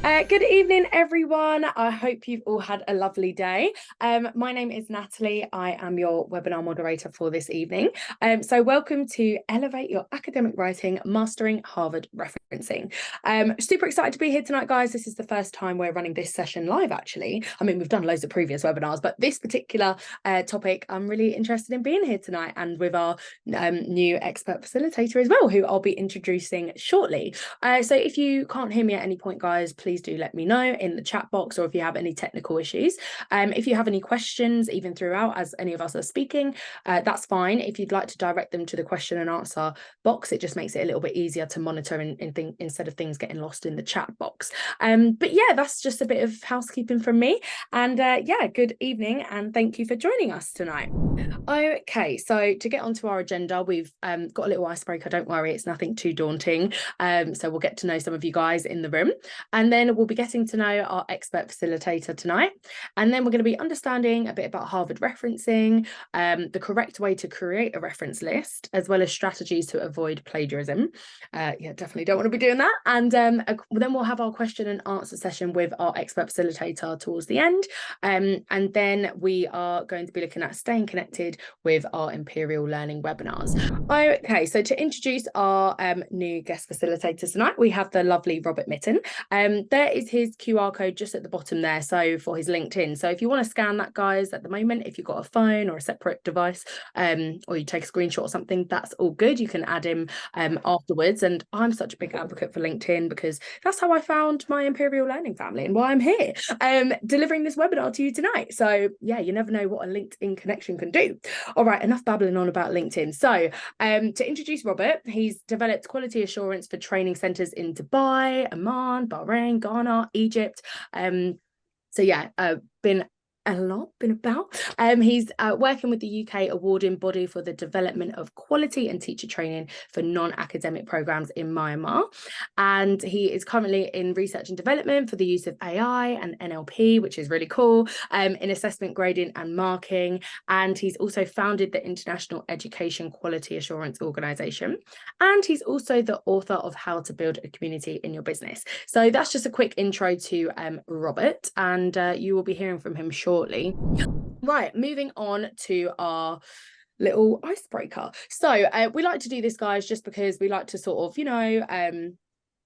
Good evening, everyone. I hope you've all had a lovely day. My name is Natalie. I am your webinar moderator for this evening. So welcome to Elevate Your Academic Writing, Mastering Harvard Referencing. Super excited to be here tonight, guys. This is the first time we're running this session live, actually. I mean, we've done loads of previous webinars, but this particular topic, I'm really interested in being here tonight and with our new expert facilitator as well, who I'll be introducing shortly. So if you can't hear me at any point, guys, please do let me know in the chat box, or if you have any technical issues. If you have any questions, even throughout as any of us are speaking, that's fine. If you'd like to direct them to the question and answer box, it just makes it a little bit easier to monitor instead of things getting lost in the chat box. But yeah, that's just a bit of housekeeping from me. And yeah, good evening and thank you for joining us tonight. Okay, so to get onto our agenda, we've got a little icebreaker. Don't worry, it's nothing too daunting. So we'll get to know some of you guys in the room, and then we'll be getting to know our expert facilitator tonight. And then we're going to be understanding a bit about Harvard referencing, the correct way to create a reference list, as well as strategies to avoid plagiarism. Yeah, definitely don't want to be doing that. And then we'll have our question and answer session with our expert facilitator towards the end. And then we are going to be looking at staying connected with our Imperial Learning webinars. Okay, so to introduce our new guest facilitator tonight, we have the lovely Robert Mitton. There is his QR code just at the bottom there, so for his LinkedIn. So if you want to scan that, guys, at the moment, if you've got a phone or a separate device, or you take a screenshot or something, that's all good. You can add him afterwards. And I'm such a big advocate for LinkedIn because that's how I found my Imperial Learning family and why I'm here delivering this webinar to you tonight. So yeah, you never know what a LinkedIn connection can do. All right, enough babbling on about LinkedIn. So to introduce Robert, he's developed quality assurance for training centres in Dubai, Oman, Bahrain, Ghana, Egypt. So yeah, been about. He's working with the UK awarding body for the development of quality and teacher training for non-academic programs in Myanmar. And he is currently in research and development for the use of AI and NLP, which is really cool, in assessment grading and marking. And he's also founded the International Education Quality Assurance Organisation. And he's also the author of How to Build a Community in Your Business. So that's just a quick intro to Robert, and you will be hearing from him shortly. Right, moving on to our little icebreaker. So we like to do this, guys, just because we like to sort of,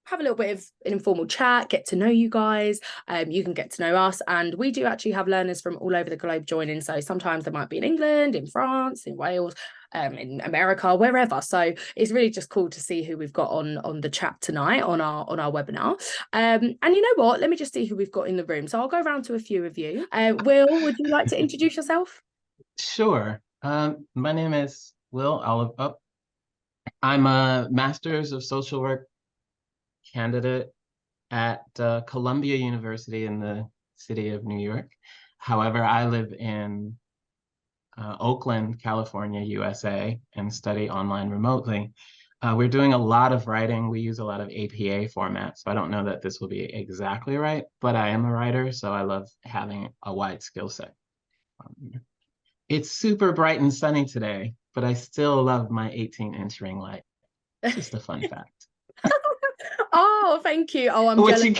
have a little bit of an informal chat, get to know you guys. You can get to know us, and we do actually have learners from all over the globe joining. So sometimes they might be in England, in France, in Wales, in America, wherever. So it's really just cool to see who we've got on the chat tonight on our webinar. And you know what? Let me just see who we've got in the room. So I'll go around to a few of you. Will, would you like to introduce yourself? Sure. My name is Will Olive. I'm a Master's of Social Work candidate at Columbia University in the city of New York. However, I live in Oakland, California, USA, and study online remotely. We're doing a lot of writing. We use a lot of APA formats, so I don't know that this will be exactly right, but I am a writer, so I love having a wide skill set. It's super bright and sunny today, but I still love my 18-inch ring light. Just a fun fact. Oh, thank you. Oh, I'm What jealous.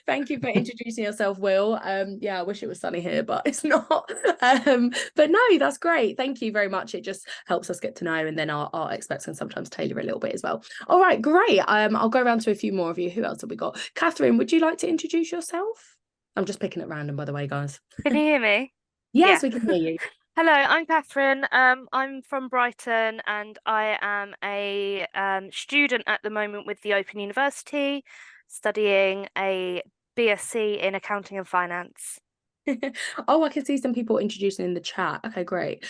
Thank you for introducing yourself, Will. Yeah, I wish it was sunny here, but it's not. But no, that's great. Thank you very much. It just helps us get to know, and then our experts can sometimes tailor a little bit as well. All right, great. I'll go around to a few more of you. Who else have we got? Catherine, would you like to introduce yourself? I'm just picking at random, by the way, guys. Can you hear me? Yes, Yeah. we can hear you. Hello, I'm Catherine. I'm from Brighton, and I am a student at the moment with the Open University, studying a BSc in Accounting and Finance. Oh, I can see some people introducing in the chat. Okay, great.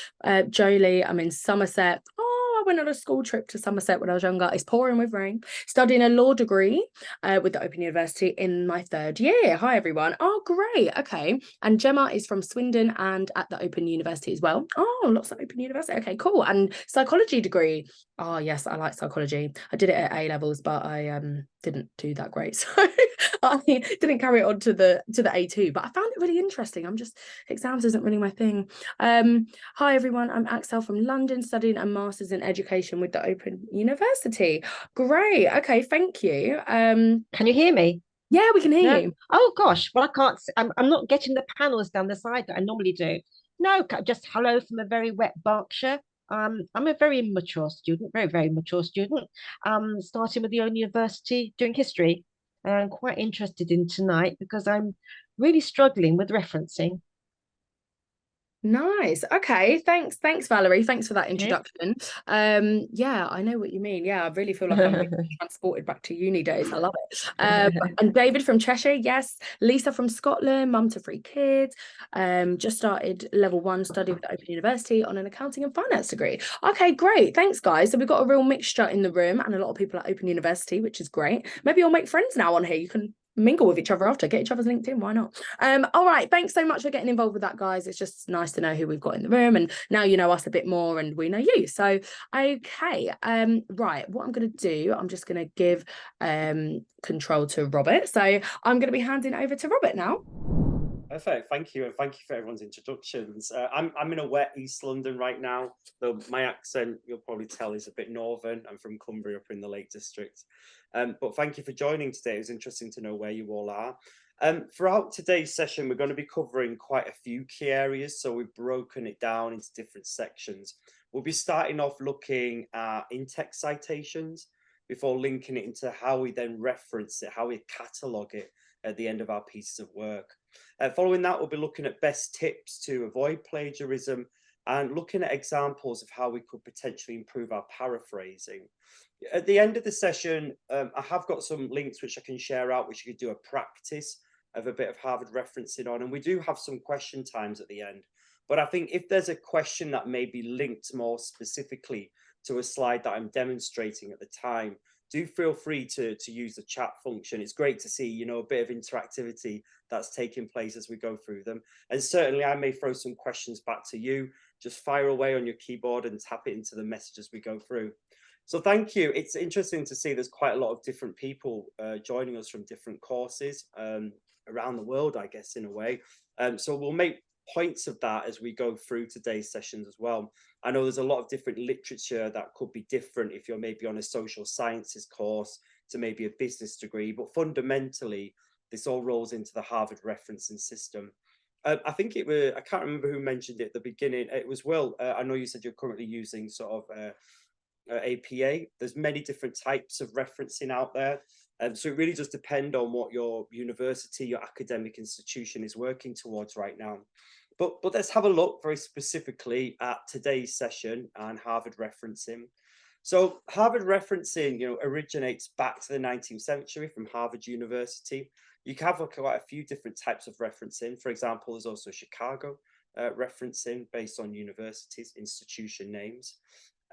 Jolie, I'm in Somerset. Oh, I went on a school trip to Somerset when I was younger. It's pouring with rain. Studying a law degree with the Open University in my 3rd year. Hi, everyone. Oh, great. Okay. And Gemma is from Swindon and at the Open University as well. Oh, lots of Open University. Okay, cool. And psychology degree. Oh, yes, I like psychology. I did it at A levels, but I didn't do that great, so I didn't carry it on to the A2, but I found it really interesting. Exams isn't really my thing. Hi everyone, I'm Axel from London, studying a master's in education with the Open University. Great. Okay, thank you. Can you hear me? Yeah, we can hear you. Oh gosh, well I can't. I'm not getting the panels down the side that I normally do. No, just hello from a very wet Berkshire. I'm a very mature student, very mature student. Starting with the own university doing history. And I'm quite interested in tonight because I'm really struggling with referencing. Nice. Okay, thanks Valerie, thanks for that Okay. introduction. Yeah, I know what you mean. Yeah, I really feel like I'm being transported back to uni days. I love it. And David from Cheshire, yes. Lisa from Scotland, mum to 3 kids, just started level 1 study with the Open University on an accounting and finance degree. Okay, great, thanks guys. So we've got a real mixture in the room and a lot of people at Open University, which is great. Maybe you'll make friends now on here. You can mingle with each other after, get each other's LinkedIn, why not? All right, thanks so much for getting involved with that, guys. It's just nice to know who we've got in the room, and now you know us a bit more and we know you. So okay, right, what I'm going to do, I'm just going to give control to Robert. So I'm going to be handing over to Robert now. Perfect, thank you, and thank you for everyone's introductions. I'm in a wet East London right now, though my accent, you'll probably tell, is a bit northern. I'm from Cumbria, up in the Lake District. But thank you for joining today. It was interesting to know where you all are. Throughout today's session, we're going to be covering quite a few key areas, so we've broken it down into different sections. We'll be starting off looking at in-text citations before linking it into how we then reference it, how we catalogue it at the end of our pieces of work. Following that, we'll be looking at best tips to avoid plagiarism and looking at examples of how we could potentially improve our paraphrasing. At the end of the session, I have got some links which I can share out, which you could do a practice of a bit of Harvard referencing on. And we do have some question times at the end. But I think if there's a question that may be linked more specifically to a slide that I'm demonstrating at the time, do feel free to use the chat function. It's great to see, a bit of interactivity that's taking place as we go through them. And certainly I may throw some questions back to you. Just fire away on your keyboard and tap it into the message as we go through. So thank you. It's interesting to see there's quite a lot of different people joining us from different courses around the world, I guess, in a way. So we'll make points of that as we go through today's sessions as well. I know there's a lot of different literature that could be different if you're maybe on a social sciences course to maybe a business degree, but fundamentally this all rolls into the Harvard referencing system. I think it was, I can't remember who mentioned it at the beginning. It was Will. I know you said you're currently using sort of APA. There's many different types of referencing out there. So it really does depend on what your university, your academic institution is working towards right now. But let's have a look very specifically at today's session and Harvard referencing. So Harvard referencing, originates back to the 19th century from Harvard University. You can have quite a few different types of referencing. For example, there's also Chicago referencing based on universities, institution names.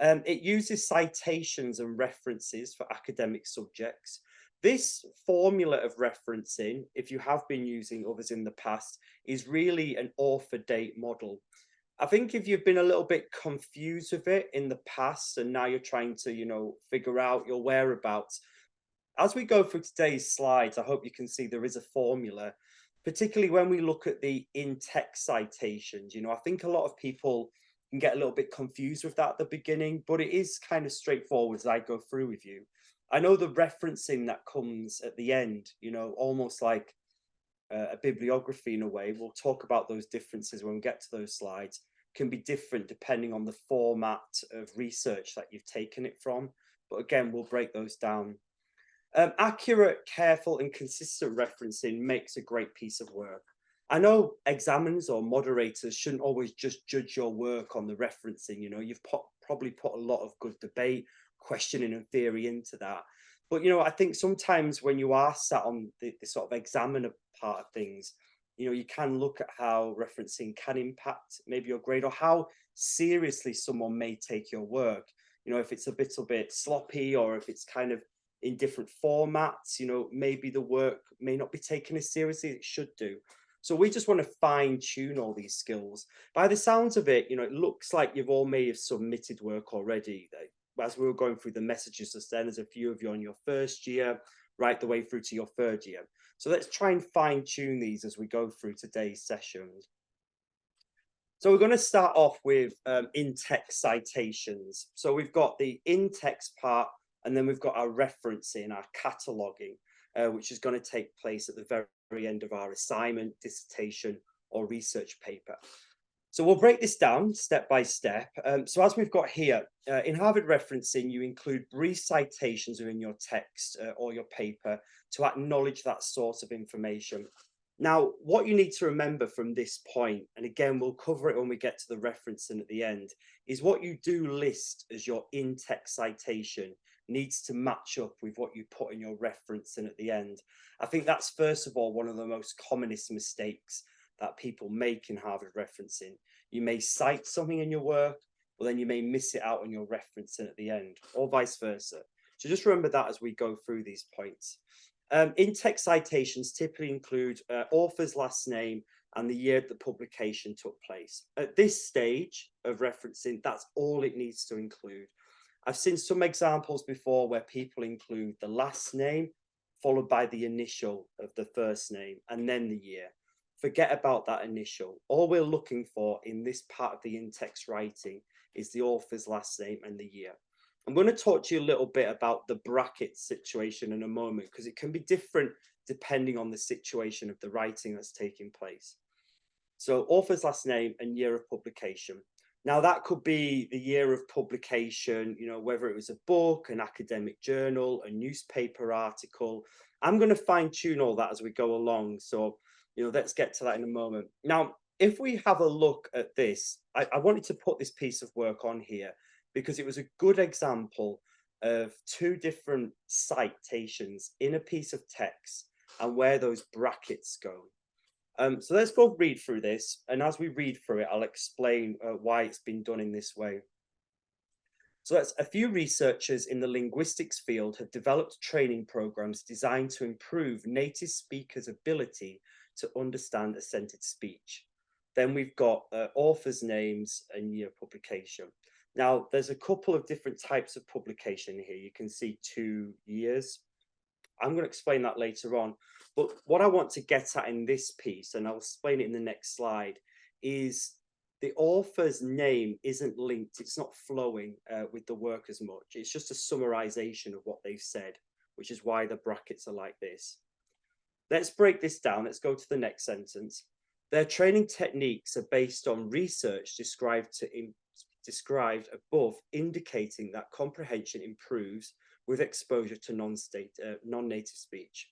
It uses citations and references for academic subjects. This formula of referencing, if you have been using others in the past, is really an author date model. I think if you've been a little bit confused with it in the past and now you're trying to, figure out your whereabouts, as we go through today's slides, I hope you can see there is a formula, particularly when we look at the in-text citations. I think a lot of people can get a little bit confused with that at the beginning, but it is kind of straightforward as I go through with you. I know the referencing that comes at the end, almost like a bibliography in a way. We'll talk about those differences when we get to those slides, can be different depending on the format of research that you've taken it from. But again, we'll break those down. Accurate, careful, and consistent referencing makes a great piece of work. I know examiners or moderators shouldn't always just judge your work on the referencing. You've probably put a lot of good debate, questioning and theory into that. But, I think sometimes when you are sat on the sort of examiner part of things, you can look at how referencing can impact maybe your grade or how seriously someone may take your work. If it's a little bit sloppy or if it's kind of in different formats, maybe the work may not be taken as seriously as it should do. So we just want to fine tune all these skills. By the sounds of it, it looks like you've all may have submitted work already. As we were going through the messages just then, there's a few of you on your first year, right the way through to your third year. So let's try and fine tune these as we go through today's session. So we're going to start off with in-text citations. So we've got the in-text part, and then we've got our referencing, our cataloguing, which is going to take place at the very end of our assignment, dissertation, or research paper. So we'll break this down step by step. So as we've got here, in Harvard referencing, you include brief citations within your text or your paper to acknowledge that source of information. Now, what you need to remember from this point, and again, we'll cover it when we get to the referencing at the end, is what you do list as your in-text citation needs to match up with what you put in your referencing at the end. I think that's, first of all, one of the most commonest mistakes that people make in Harvard referencing. You may cite something in your work, but then you may miss it out on your referencing at the end, or vice versa. So just remember that as we go through these points. In-text citations typically include author's last name and the year the publication took place. At this stage of referencing, that's all it needs to include. I've seen some examples before where people include the last name followed by the initial of the first name and then the year. Forget about that initial. All we're looking for in this part of the in-text writing is the author's last name and the year. I'm going to talk to you a little bit about the bracket situation in a moment, because it can be different depending on the situation of the writing that's taking place. So author's last name and year of publication. Now that could be the year of publication, you know, whether it was a book, an academic journal, a newspaper article. I'm going to fine tune all that as we go along. So, you know, let's get to that in a moment. Now, if we have a look at this, I wanted to put this piece of work on here because it was a good example of two different citations in a piece of text and where those brackets go. So let's both read through this, and as we read through it, I'll explain why it's been done in this way. So that's a few researchers in the linguistics field have developed training programs designed to improve native speakers' ability to understand accented speech. Then we've got authors' names and year of publication. Now, there's a couple of different types of publication here. You can see 2 years. I'm going to explain that later on. But what I want to get at in this piece, and I'll explain it in the next slide, is the author's name isn't linked. It's not flowing with the work as much. It's just a summarization of what they've said, which is why the brackets are like this. Let's break this down. Let's go to the next sentence. Their training techniques are based on research described above, indicating that comprehension improves with exposure to non-native speech.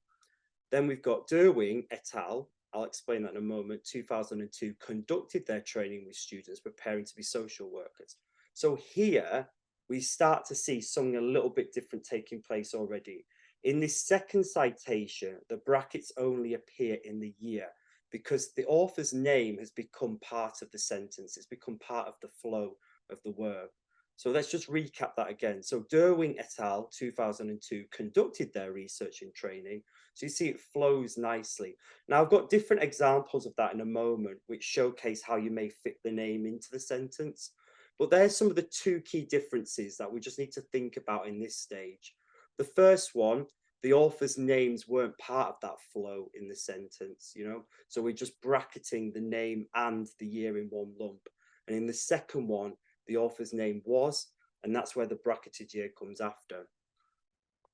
Then we've got Derwing et al. I'll explain that in a moment. 2002 conducted their training with students preparing to be social workers. So here we start to see something a little bit different taking place already. In this second citation, the brackets only appear in the year because the author's name has become part of the sentence. It's become part of the flow of the work. So let's just recap that again. So Derwing et al. 2002 conducted their research and training. So you see it flows nicely. Now I've got different examples of that in a moment, which showcase how you may fit the name into the sentence. But there's some of the two key differences that we just need to think about in this stage. The first one, the author's names weren't part of that flow in the sentence, you know, so we're just bracketing the name and the year in one lump. And in the second one, the author's name was, and that's where the bracketed year comes after.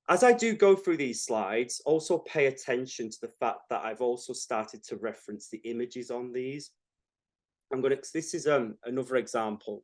As I do go through these slides, also pay attention to the fact that I've also started to reference the images on these. This is another example.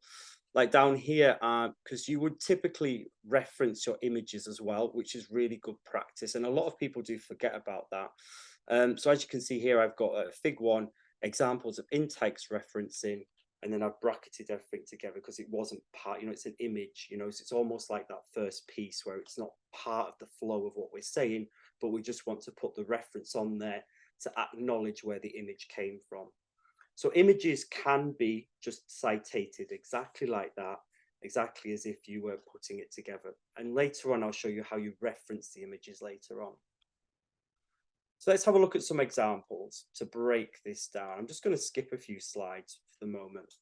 Like down here, because you would typically reference your images as well, which is really good practice. And a lot of people do forget about that. So as you can see here, I've got Fig 1, examples of in-text referencing, and then I've bracketed everything together because it wasn't part, you know, it's an image, you know, so it's almost like that first piece where it's not part of the flow of what we're saying, but we just want to put the reference on there to acknowledge where the image came from. So images can be just cited exactly like that, exactly as if you were putting it together. And later on, I'll show you how you reference the images later on. So let's have a look at some examples to break this down. I'm just going to skip a few slides for the moment.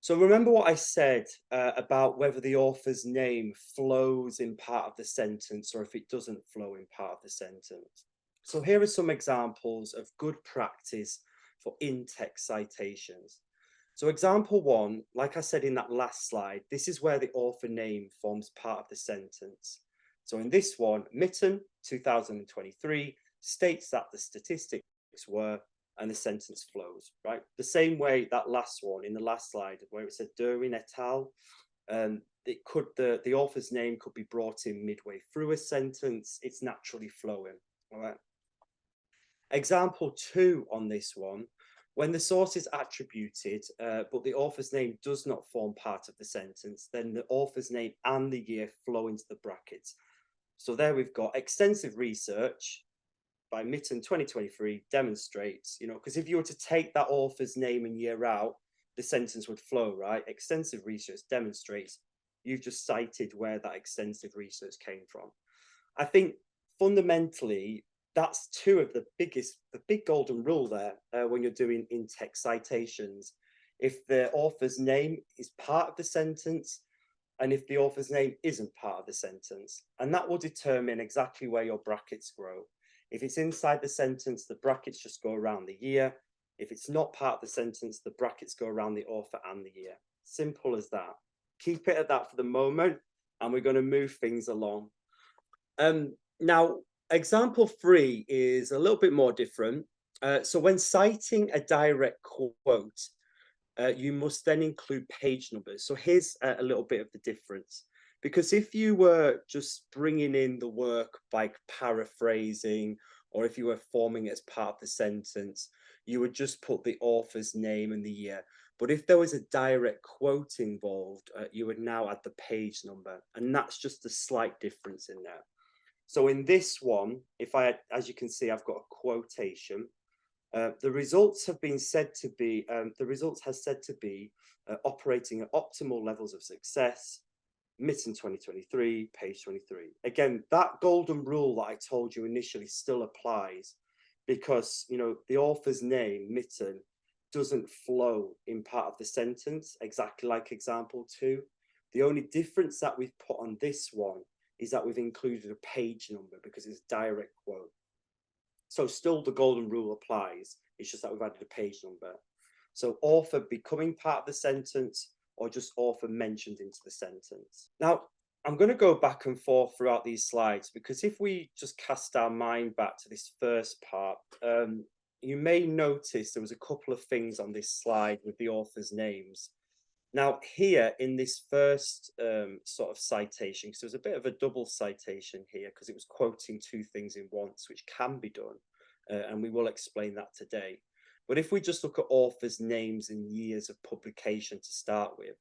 So remember what I said about whether the author's name flows in part of the sentence or if it doesn't flow in part of the sentence. So here are some examples of good practice for in-text citations. So example one, like I said in that last slide, this is where the author name forms part of the sentence. So in this one, Mitton, 2023, states that the statistics were, and the sentence flows, right? The same way that last one in the last slide where it said Derwin et al. The author's name could be brought in midway through a sentence. It's naturally flowing, all right? Example two on this one, when the source is attributed, but the author's name does not form part of the sentence, then the author's name and the year flow into the brackets. So there we've got extensive research by Mitton 2023 demonstrates, because if you were to take that author's name and year out, the sentence would flow, right? Extensive research demonstrates. You've just cited where that extensive research came from. I think fundamentally, that's two of the big golden rule there when you're doing in-text citations. If the author's name is part of the sentence, and if the author's name isn't part of the sentence, and that will determine exactly where your brackets grow. If it's inside the sentence, the brackets just go around the year. If it's not part of the sentence, the brackets go around the author and the year. Simple as that. Keep it at that for the moment, and we're going to move things along. Now, example three is a little bit more different. So when citing a direct quote, you must then include page numbers. So here's a little bit of the difference. Because if you were just bringing in the work by paraphrasing, or if you were forming it as part of the sentence, you would just put the author's name and the year. But if there was a direct quote involved, you would now add the page number. And that's just a slight difference in there. So in this one, as you can see, I've got a quotation. The results have been said to be, operating at optimal levels of success. Mitton 2023, page 23. Again, that golden rule that I told you initially still applies because, the author's name, Mitton, doesn't flow in part of the sentence, exactly like example two. The only difference that we've put on this one is that we've included a page number because it's a direct quote. So still the golden rule applies. It's just that we've added a page number. So author becoming part of the sentence, or just author mentioned into the sentence. Now, I'm going to go back and forth throughout these slides because if we just cast our mind back to this first part, you may notice there was a couple of things on this slide with the author's names. Now here in this first sort of citation, because there was a bit of a double citation here because it was quoting two things in once, which can be done, and we will explain that today. But if we just look at authors' names and years of publication to start with,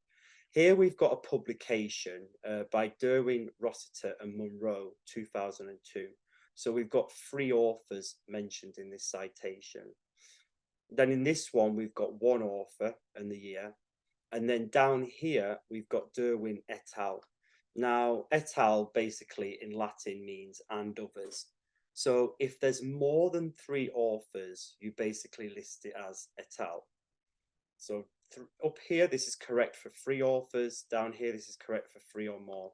here we've got a publication by Derwin, Rossiter and Monroe, 2002. So we've got 3 authors mentioned in this citation. Then in this one, we've got 1 author and the year. And then down here, we've got Derwin et al. Now, et al. Basically in Latin means and others. So if there's more than 3 authors, you basically list it as et al. So up here, this is correct for 3 authors. Down here, this is correct for 3 or more.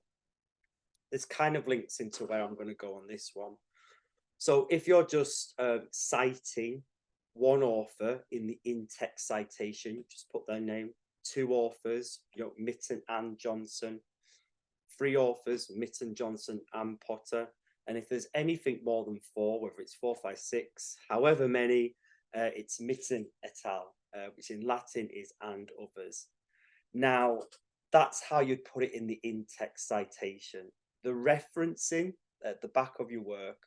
This kind of links into where I'm going to go on this one. So if you're just citing 1 author in the in-text citation, just put their name. 2 authors, Mitton and Johnson. 3 authors, Mitton, Johnson and Potter. And if there's anything more than 4, whether it's 4, 5, 6, however many, it's Mitton et al., which in Latin is and others. Now, that's how you'd put it in the in-text citation. The referencing at the back of your work,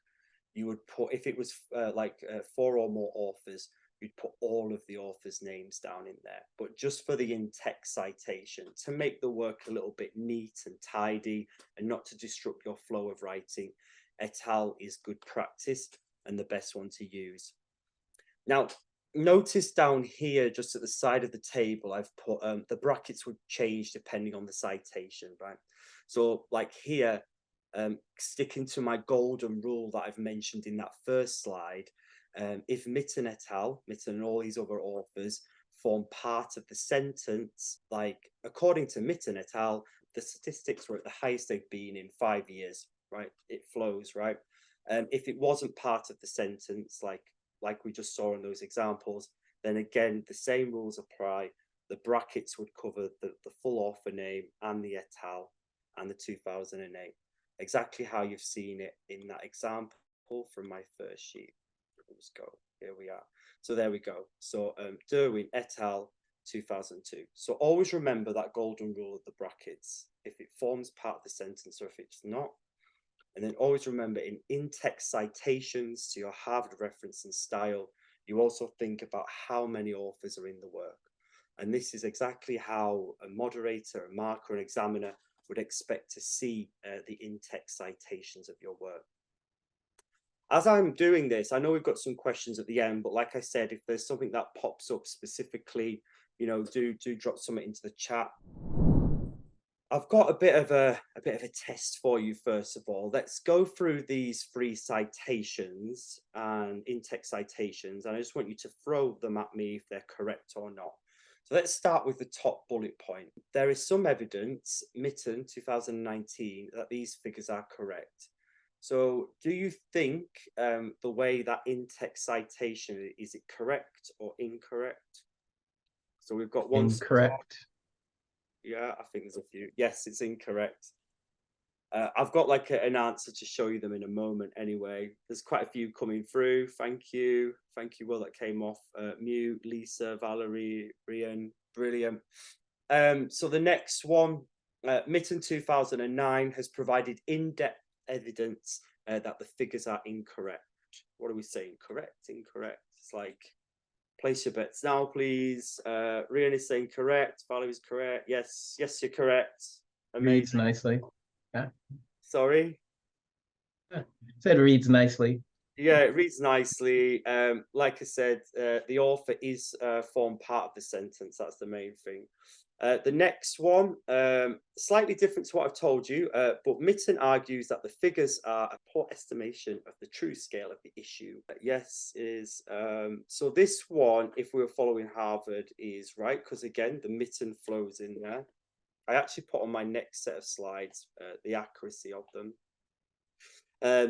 you would put, if it was 4 or more authors, you'd put all of the authors' names down in there. But just for the in-text citation, to make the work a little bit neat and tidy and not to disrupt your flow of writing, et al. Is good practice and the best one to use. Now, notice down here, just at the side of the table, I've put the brackets would change depending on the citation, right? So like here, sticking to my golden rule that I've mentioned in that first slide, if Mitton et al., Mitton and all these other authors, form part of the sentence, like according to Mitton et al., the statistics were at the highest they've been in 5 years, right? It flows, right? If it wasn't part of the sentence, like we just saw in those examples, then again, the same rules apply. The brackets would cover the full author name and the et al. And the 2008. Exactly how you've seen it in that example from my first sheet. Let's go. Here we are. So there we go. So Derwin et al. 2002. So always remember that golden rule of the brackets. If it forms part of the sentence or if it's not. And then always remember in text citations to your Harvard reference and style, you also think about how many authors are in the work. And this is exactly how a moderator, a marker, an examiner would expect to see the in-text citations of your work. As I'm doing this, I know we've got some questions at the end, but like I said, if there's something that pops up specifically, you know, do drop something into the chat. I've got a bit of a test for you. First of all, let's go through these 3 citations and in-text citations, and I just want you to throw them at me if they're correct or not. So let's start with the top bullet point. There is some evidence, Mitton 2019, that these figures are correct. So do you think the way that in-text citation, is it correct or incorrect? So we've got one. Incorrect. Yeah, I think there's a few. Yes, it's incorrect. I've got like an answer to show you them in a moment anyway. There's quite a few coming through. Thank you. Thank you, Will, that came off. Mew, Lisa, Valerie, Rian, brilliant. So the next one, Mitton 2009 has provided in-depth evidence that the figures are incorrect. What are we saying? Correct, incorrect? It's like, place your bets now, please. Rian is saying correct. Valerie's correct. Yes, yes, you're correct. Amazing. Reads nicely. Yeah. Sorry? Said reads nicely. Yeah, it reads nicely. Like I said, the author is form part of the sentence. That's the main thing. The next one, slightly different to what I've told you, but Mitton argues that the figures are a poor estimation of the true scale of the issue. Yes, is so this one, if we were following Harvard, is right, because again, the Mitton flows in there. I actually put on my next set of slides the accuracy of them.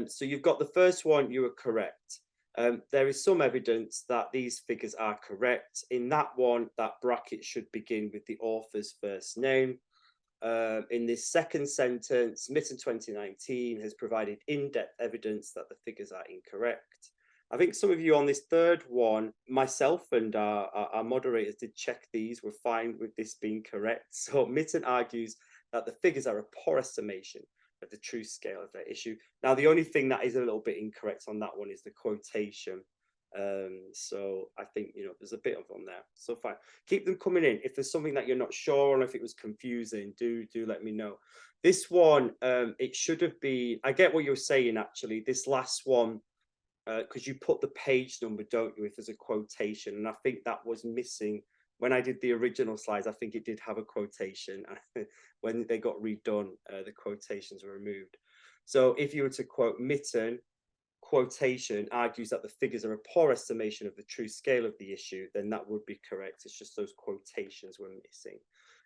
So you've got the first one, you were correct. There is some evidence that these figures are correct. In that one, that bracket should begin with the author's first name. In this second sentence, Mitton 2019 has provided in-depth evidence that the figures are incorrect. I think some of you on this third one, myself and our moderators did check these, we're fine with this being correct. So Mitton argues that the figures are a poor estimation of the true scale of their issue. Now, the only thing that is a little bit incorrect on that one is the quotation. So I think, you know, there's a bit of them there. So fine, keep them coming in. If there's something that you're not sure on, if it was confusing, do let me know. This one, it should have been, I get what you're saying, actually, this last one, because you put the page number, don't you, if there's a quotation, and I think that was missing. When I did the original slides, I think it did have a quotation. When they got redone, the quotations were removed. So if you were to quote Mitton, quotation argues that the figures are a poor estimation of the true scale of the issue, then that would be correct. It's just those quotations were missing.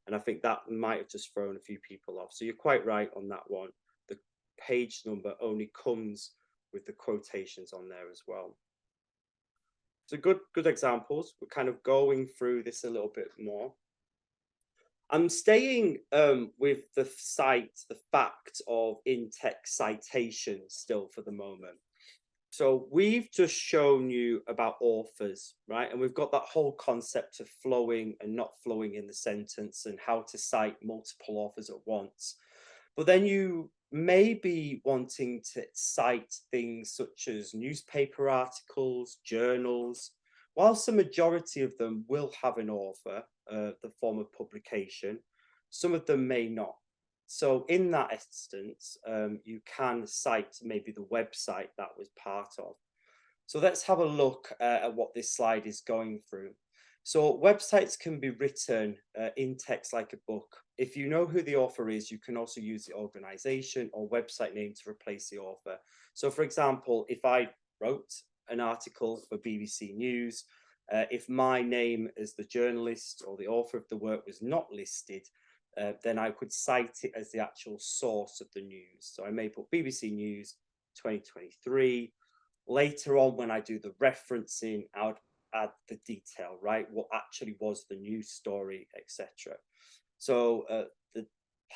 And I think that might have just thrown a few people off. So you're quite right on that one. The page number only comes with the quotations on there as well. So good examples. We're kind of going through this a little bit more. I'm staying with the fact of in-text citations still for the moment. So we've just shown you about authors, right? And we've got that whole concept of flowing and not flowing in the sentence and how to cite multiple authors at once. But then you may be wanting to cite things such as newspaper articles, journals. Whilst the majority of them will have an author, the form of publication, some of them may not. So in that instance, you can cite maybe the website that was part of. So let's have a look at what this slide is going through. So websites can be written in text like a book. If you know who the author is, you can also use the organization or website name to replace the author. So for example, if I wrote an article for BBC News, If my name as the journalist or the author of the work was not listed, then I could cite it as the actual source of the news. So I may put BBC News 2023. Later on, when I do the referencing, I would add the detail, right? What actually was the news story, etc. So the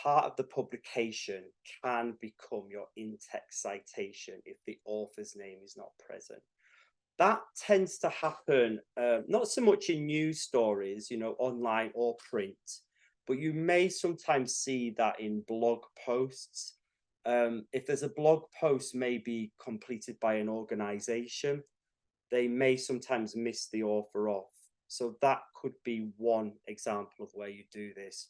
part of the publication can become your in-text citation if the author's name is not present. That tends to happen not so much in news stories, you know, online or print, but you may sometimes see that in blog posts. If there's a blog post maybe completed by an organization, they may sometimes miss the author off. So that could be one example of where you do this.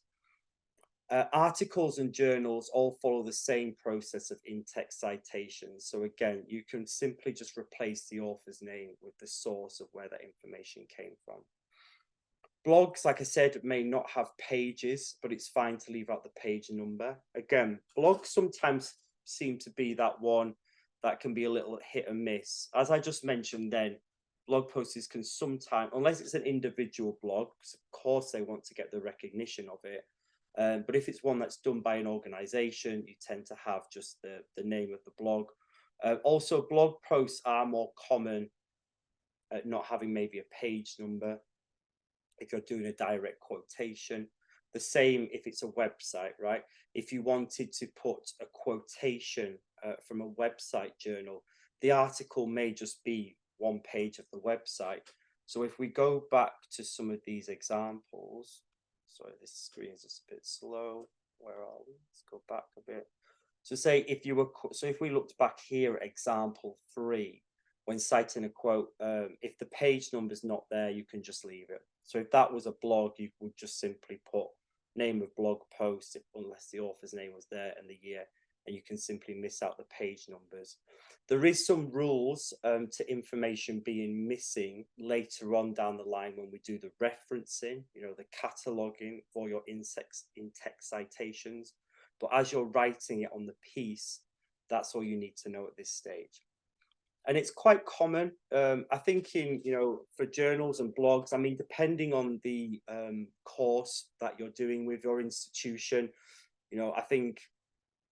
Articles and journals all follow the same process of in-text citations. So again, you can simply just replace the author's name with the source of where that information came from. Blogs, like I said, may not have pages, but it's fine to leave out the page number. Again, blogs sometimes seem to be that one that can be a little hit and miss. As I just mentioned then, blog posts can sometimes, unless it's an individual blog, because of course they want to get the recognition of it. But if it's one that's done by an organization, you tend to have just the name of the blog. Also, blog posts are more common at not having maybe a page number if you're doing a direct quotation. The same if it's a website, right? If you wanted to put a quotation from a website journal, the article may just be one page of the website. So if we go back to some of these examples, sorry, this screen is just a bit slow. Where are we? Let's go back a bit. So say if you were, so if we looked back here at example 3, when citing a quote, if the page number is not there, you can just leave it. So if that was a blog, you would just simply put name of blog post, unless the author's name was there and the year, and you can simply miss out the page numbers. There is some rules to information being missing later on down the line when we do the referencing, you know, the cataloging for your in-text citations. But as you're writing it on the piece, that's all you need to know at this stage. And it's quite common, I think, in, you know, for journals and blogs, I mean, depending on the course that you're doing with your institution, you know, I think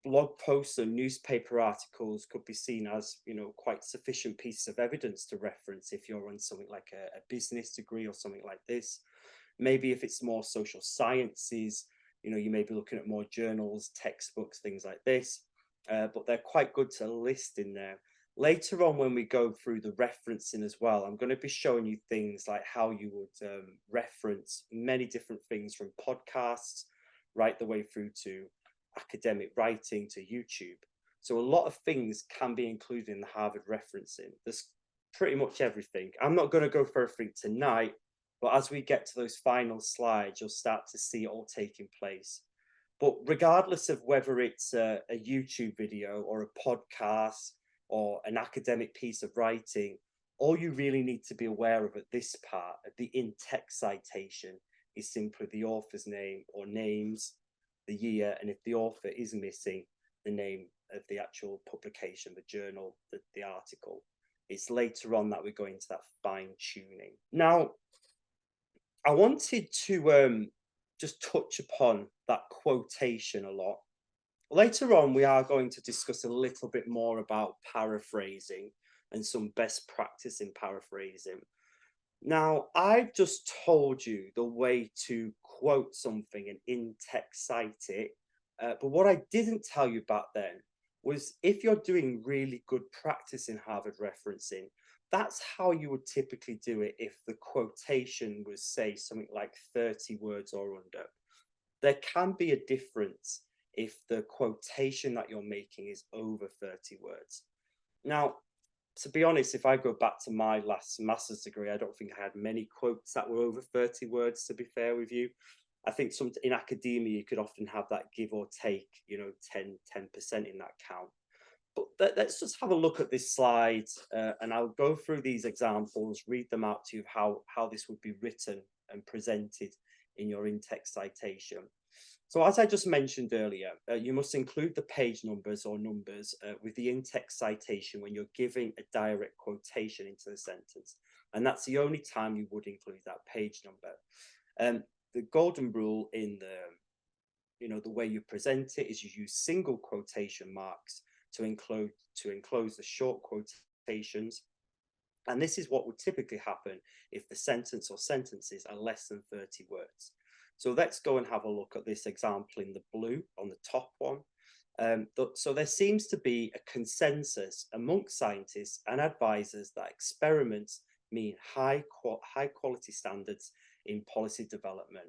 blog posts and newspaper articles could be seen as, you know, quite sufficient pieces of evidence to reference if you're on something like a business degree or something like this. Maybe if it's more social sciences, you know, you may be looking at more journals, textbooks, things like this, but they're quite good to list in there. Later on, when we go through the referencing as well, I'm going to be showing you things like how you would reference many different things, from podcasts right the way through to academic writing to YouTube. So a lot of things can be included in the Harvard referencing. There's pretty much everything. I'm not going to go for everything tonight, but as we get to those final slides, you'll start to see it all taking place. But regardless of whether it's a YouTube video or a podcast or an academic piece of writing, all you really need to be aware of at this part of the in-text citation is simply the author's name or names, the year, and if the author is missing, the name of the actual publication, the journal, the article. It's later on that we go into that fine tuning. Now, I wanted to just touch upon that quotation a lot. Later on, we are going to discuss a little bit more about paraphrasing and some best practice in paraphrasing. Now, I've just told you the way to quote something and in-text cite it, but what I didn't tell you about then was if you're doing really good practice in Harvard referencing, that's how you would typically do it if the quotation was, say, something like 30 words or under. There can be a difference if the quotation that you're making is over 30 words. Now, to be honest, if I go back to my last master's degree, I don't think I had many quotes that were over 30 words, to be fair with you. I think in academia, you could often have that give or take, you know, 10% in that count. But let's just have a look at this slide, and I'll go through these examples, read them out to you, how this would be written and presented in your in-text citation. So as I just mentioned earlier, you must include the page numbers or numbers with the in-text citation when you're giving a direct quotation into the sentence. And that's the only time you would include that page number. The golden rule in the way you present it is you use single quotation marks to enclose the short quotations. And this is what would typically happen if the sentence or sentences are less than 30 words. So let's go and have a look at this example in the blue on the top one. So there seems to be a consensus amongst scientists and advisors that experiments mean high quality standards in policy development.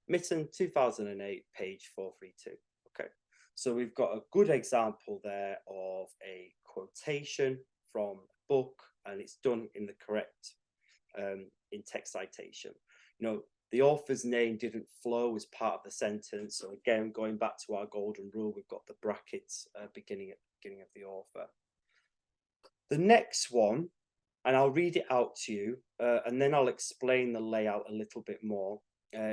Mitton, 2008, page 432. Okay, so we've got a good example there of a quotation from a book, and it's done in the correct in-text citation. The author's name didn't flow as part of the sentence. So again, going back to our golden rule, we've got the brackets beginning of the author. The next one, and I'll read it out to you, and then I'll explain the layout a little bit more,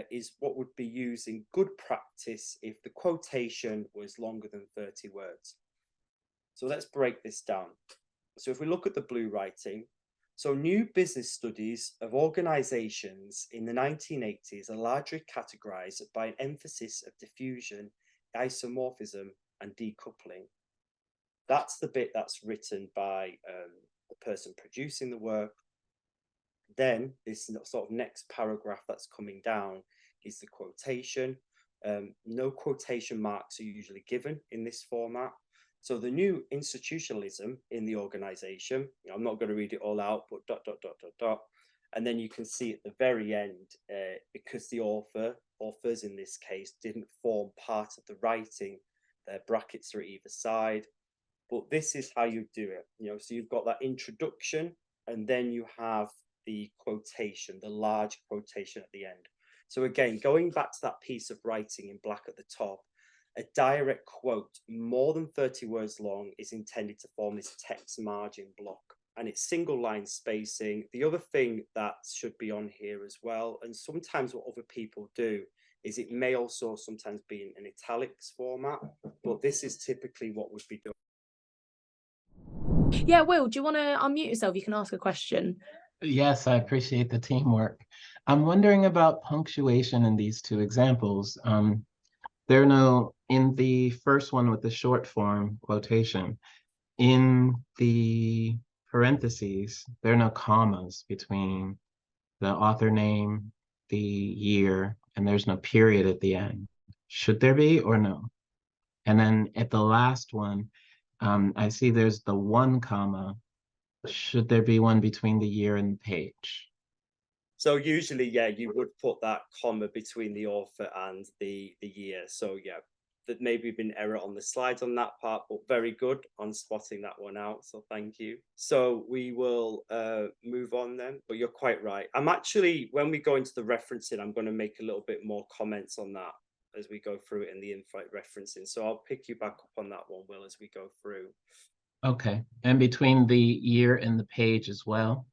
is what would be used in good practice if the quotation was longer than 30 words. So let's break this down. So if we look at the blue writing, so new business studies of organizations in the 1980s are largely categorized by an emphasis of diffusion, isomorphism, and decoupling. That's the bit that's written by the person producing the work. Then this sort of next paragraph that's coming down is the quotation. No quotation marks are usually given in this format. So the new institutionalism in the organization, I'm not going to read it all out, but ... And then you can see at the very end, because the authors in this case didn't form part of the writing, their brackets are at either side. But this is how you do it. So you've got that introduction, and then you have the quotation, the large quotation at the end. So again, going back to that piece of writing in black at the top, a direct quote more than 30 words long is intended to form this text margin block, and it's single line spacing. The other thing that should be on here as well, and sometimes what other people do, is it may also sometimes be in an italics format, but this is typically what would be done. Yeah, Will, do you want to unmute yourself? You can ask a question. Yes, I appreciate the teamwork. I'm wondering about punctuation in these two examples. There are no, in the first one with the short form quotation, in the parentheses, there are no commas between the author name, the year, and there's no period at the end. Should there be or no? And then at the last one, I see there's the 1 comma. Should there be one between the year and the page? So usually, yeah, you would put that comma between the author and the year. So yeah, that maybe been error on the slides on that part, but very good on spotting that one out. So thank you. So we will move on then, but you're quite right. I'm actually, when we go into the referencing, I'm going to make a little bit more comments on that as we go through it in the in-flight referencing. So I'll pick you back up on that one, Will, as we go through. Okay, and between the year and the page as well?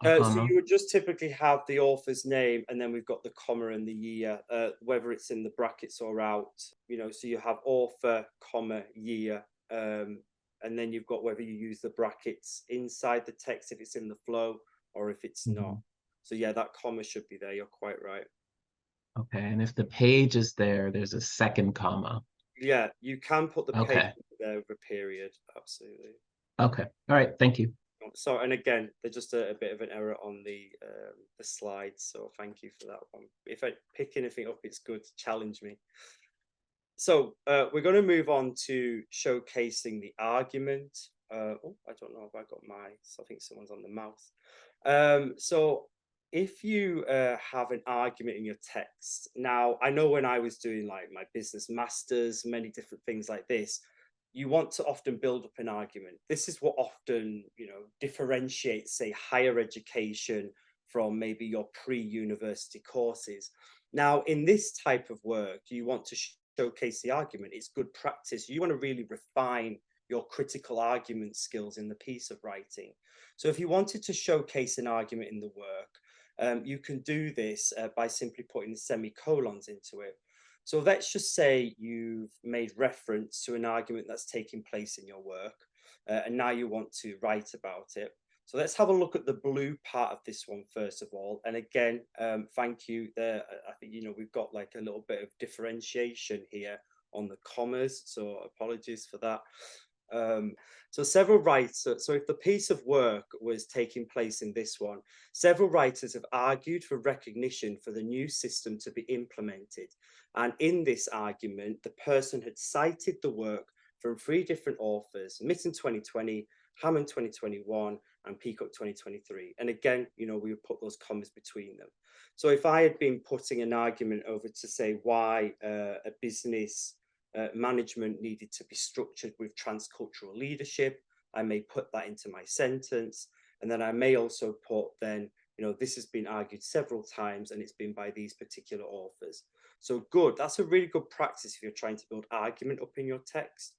So you would just typically have the author's name, and then we've got the comma and the year, whether it's in the brackets or out, so you have author, comma, year, and then you've got whether you use the brackets inside the text if it's in the flow or if it's not. So yeah, that comma should be there. You're quite right. Okay, and if the page is there, there's a second comma. Yeah, you can put the page there with a period. Absolutely. Okay, all right, thank you. So, and again, there's just a bit of an error on the slides, so thank you for that one. If I pick anything up, it's good to challenge me. So we're going to move on to showcasing the argument. Oh, I don't know if I got my, so I think someone's on the mouse. So if you have an argument in your text, now I know when I was doing like my business masters, many different things like this, you want to often build up an argument. This is what often, differentiates, say, higher education from maybe your pre-university courses. Now, in this type of work, you want to showcase the argument. It's good practice. You want to really refine your critical argument skills in the piece of writing. So if you wanted to showcase an argument in the work, you can do this by simply putting semicolons into it. So let's just say you've made reference to an argument that's taking place in your work, and now you want to write about it. So let's have a look at the blue part of this one first of all. And again, thank you there. I think, you know, we've got like a little bit of differentiation here on the commas, so apologies for that. So several writers, so if the piece of work was taking place in this one, several writers have argued for recognition for the new system to be implemented. And in this argument, the person had cited the work from 3 different authors: Mitton 2020, Hammond 2021, and Peacock 2023. And again, you know, we would put those commas between them. So if I had been putting an argument over to say why a business management needed to be structured with transcultural leadership, I may put that into my sentence. And then I may also put then, you know, this has been argued several times and it's been by these particular authors. So good, that's a really good practice if you're trying to build argument up in your text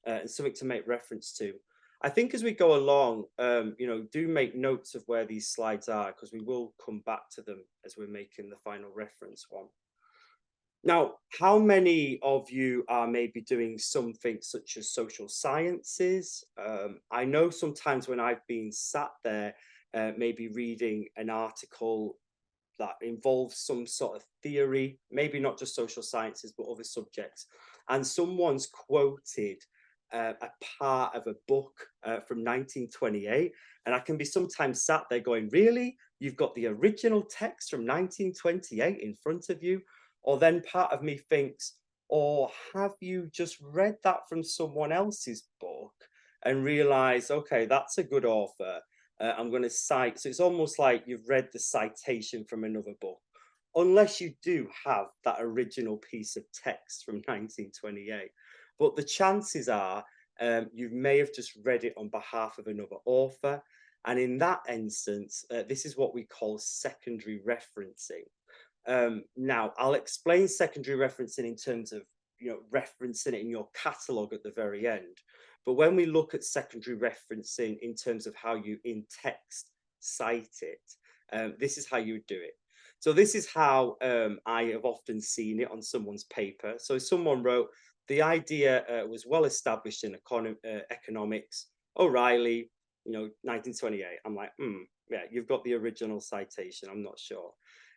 and something to make reference to. I think as we go along, you know, do make notes of where these slides are, because we will come back to them as we're making the final reference one. Now, how many of you are maybe doing something such as social sciences? I know sometimes when I've been sat there, maybe reading an article that involves some sort of theory, maybe not just social sciences, but other subjects, and someone's quoted a part of a book from 1928, and I can be sometimes sat there going, really? You've got the original text from 1928 in front of you? Or then part of me thinks, or have you just read that from someone else's book and realize, okay, that's a good author. I'm going to cite. So it's almost like you've read the citation from another book, unless you do have that original piece of text from 1928. But the chances are you may have just read it on behalf of another author. And in that instance, this is what we call secondary referencing. Now, I'll explain secondary referencing in terms of, you know, referencing it in your catalogue at the very end. But when we look at secondary referencing in terms of how you in text cite it, this is how you would do it. So this is how I have often seen it on someone's paper. So someone wrote, the idea was well established in economics, O'Reilly, you know, 1928. I'm like, yeah, you've got the original citation. I'm not sure.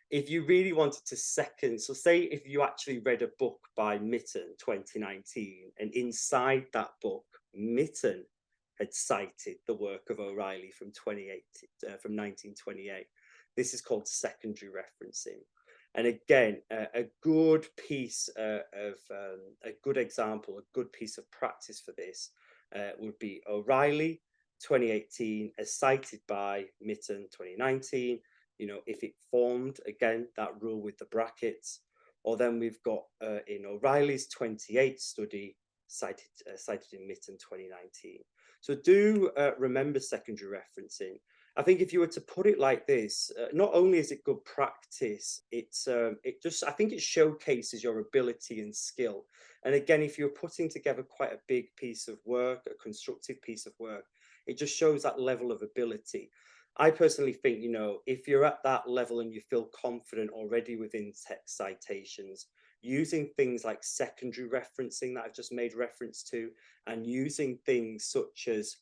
If you really wanted to second, so say if you actually read a book by Mitton 2019, and inside that book, Mitton had cited the work of O'Reilly from 1928. This is called secondary referencing. And again, a good piece of a good example, a good piece of practice for this would be O'Reilly 2018 as cited by Mitton 2019. You know, if it formed, again, that rule with the brackets, or then we've got in O'Reilly's 28 study cited in Mitton 2019. So do remember secondary referencing. I think if you were to put it like this, not only is it good practice, I think it showcases your ability and skill. And again, if you're putting together quite a big piece of work, a constructive piece of work, it just shows that level of ability. I personally think, you know, if you're at that level and you feel confident already within text citations, using things like secondary referencing that I've just made reference to, and using things such as,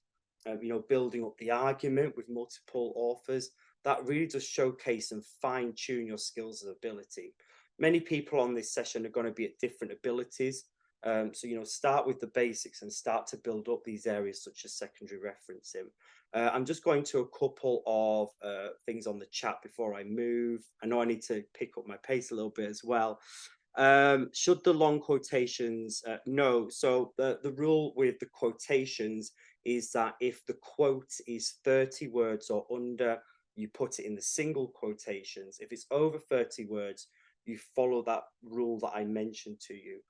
you know, building up the argument with multiple authors, that really does showcase and fine tune your skills and ability. Many people on this session are going to be at different abilities. So, you know, start with the basics and start to build up these areas such as secondary referencing. I'm just going to a couple of things on the chat before I move. I know I need to pick up my pace a little bit as well. Should the long quotations? No. So the rule with the quotations is that if the quote is 30 words or under, you put it in the single quotations. If it's over 30 words, you follow that rule that I mentioned to you.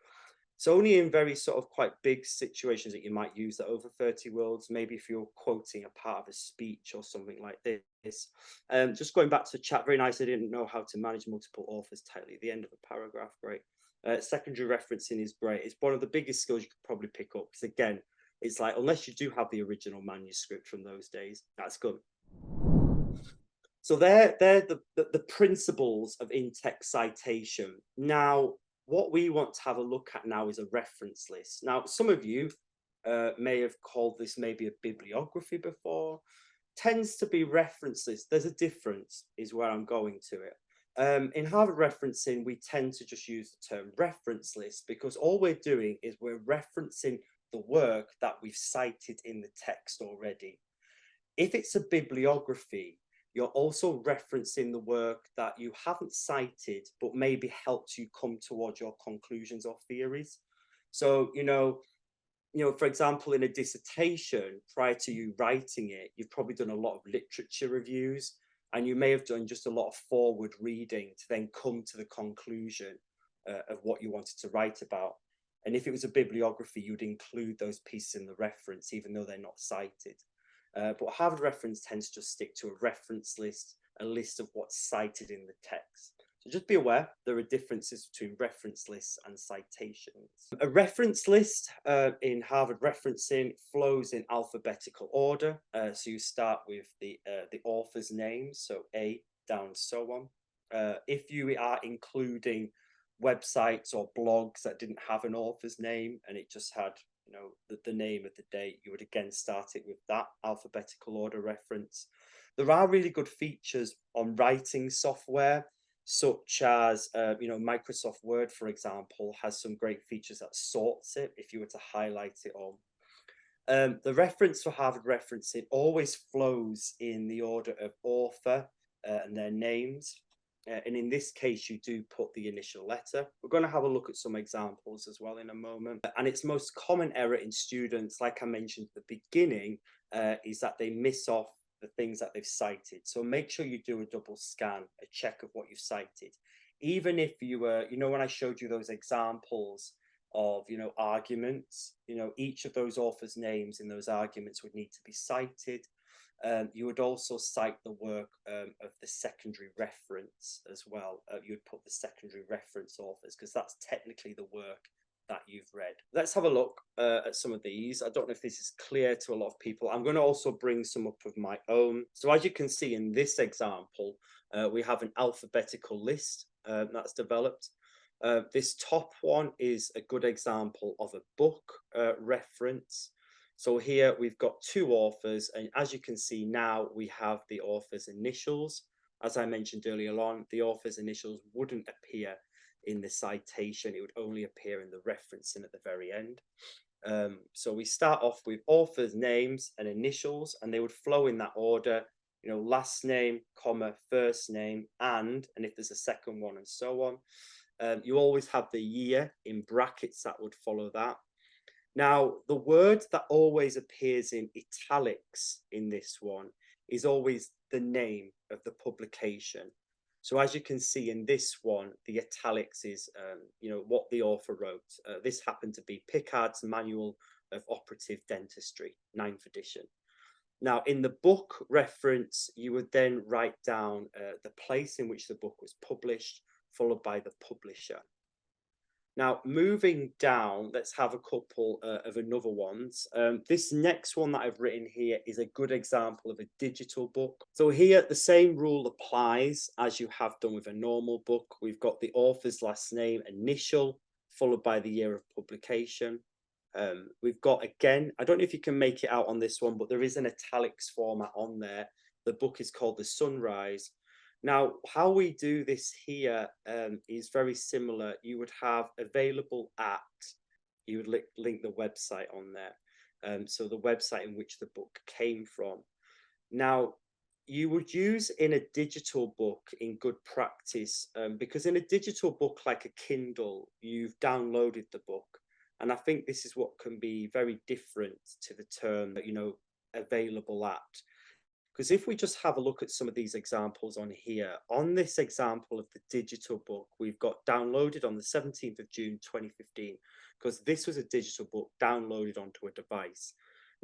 So only in very sort of quite big situations that you might use that over 30 words, maybe if you're quoting a part of a speech or something like this. Just going back to the chat, very nice. I didn't know how to manage multiple authors tightly at the end of a paragraph. Great. Secondary referencing is great. It's one of the biggest skills you could probably pick up, because again, it's like, unless you do have the original manuscript from those days, that's good. So they're the principles of in-text citation. Now, what we want to have a look at now is a reference list. Now, some of you may have called this maybe a bibliography before. tends to be reference lists. There's a difference, is where I'm going to it. In Harvard referencing, we tend to just use the term reference list because all we're doing is we're referencing the work that we've cited in the text already. If it's a bibliography, you're also referencing the work that you haven't cited, but maybe helped you come towards your conclusions or theories. So, for example, in a dissertation, prior to you writing it, you've probably done a lot of literature reviews, and you may have done just a lot of forward reading to then come to the conclusion of what you wanted to write about. And if it was a bibliography, you'd include those pieces in the reference, even though they're not cited. But Harvard reference tends to just stick to a reference list, a list of what's cited in the text. So just be aware there are differences between reference lists and citations. A reference list in Harvard referencing flows in alphabetical order. So you start with the author's name, so A down so on. If you are including websites or blogs that didn't have an author's name and it just had the name of the date, you would again start it with that alphabetical order reference. There are really good features on writing software, such as Microsoft Word, for example, has some great features that sorts it if you were to highlight it all. The reference for Harvard referencing always flows in the order of author and their names. And in this case, you do put the initial letter. We're going to have a look at some examples as well in a moment. And its most common error in students, like I mentioned at the beginning, is that they miss off the things that they've cited. So make sure you do a double scan, a check of what you've cited. Even if you were, when I showed you those examples of, arguments, each of those authors' names in those arguments would need to be cited. You would also cite the work of the secondary reference as well. You would put the secondary reference authors because that's technically the work that you've read. Let's have a look at some of these. I don't know if this is clear to a lot of people. I'm going to also bring some up of my own. So as you can see in this example, we have an alphabetical list that's developed. This top one is a good example of a book reference. So here we've got two authors, and as you can see now, we have the author's initials. As I mentioned earlier on, the author's initials wouldn't appear in the citation. It would only appear in the referencing at the very end. So we start off with authors' names and initials, and they would flow in that order, last name, comma, first name, and if there's a second one, and so on. You always have the year in brackets that would follow that. Now, the word that always appears in italics in this one is always the name of the publication. So as you can see in this one, the italics is, what the author wrote. This happened to be Pickard's Manual of Operative Dentistry, 9th edition. Now, in the book reference, you would then write down the place in which the book was published, followed by the publisher. Now, moving down, let's have a couple of another ones. This next one that I've written here is a good example of a digital book. So here, the same rule applies as you have done with a normal book. We've got the author's last name, initial, followed by the year of publication. We've got, again, I don't know if you can make it out on this one, but there is an italics format on there. The book is called The Sunrise. Now, how we do this here is very similar. You would have available at, you would link the website on there. So the website in which the book came from. Now, you would use in a digital book in good practice, because in a digital book like a Kindle, you've downloaded the book. And I think this is what can be very different to the term, available at. Because if we just have a look at some of these examples on here, on this example of the digital book, we've got downloaded on the 17th of June, 2015, because this was a digital book downloaded onto a device.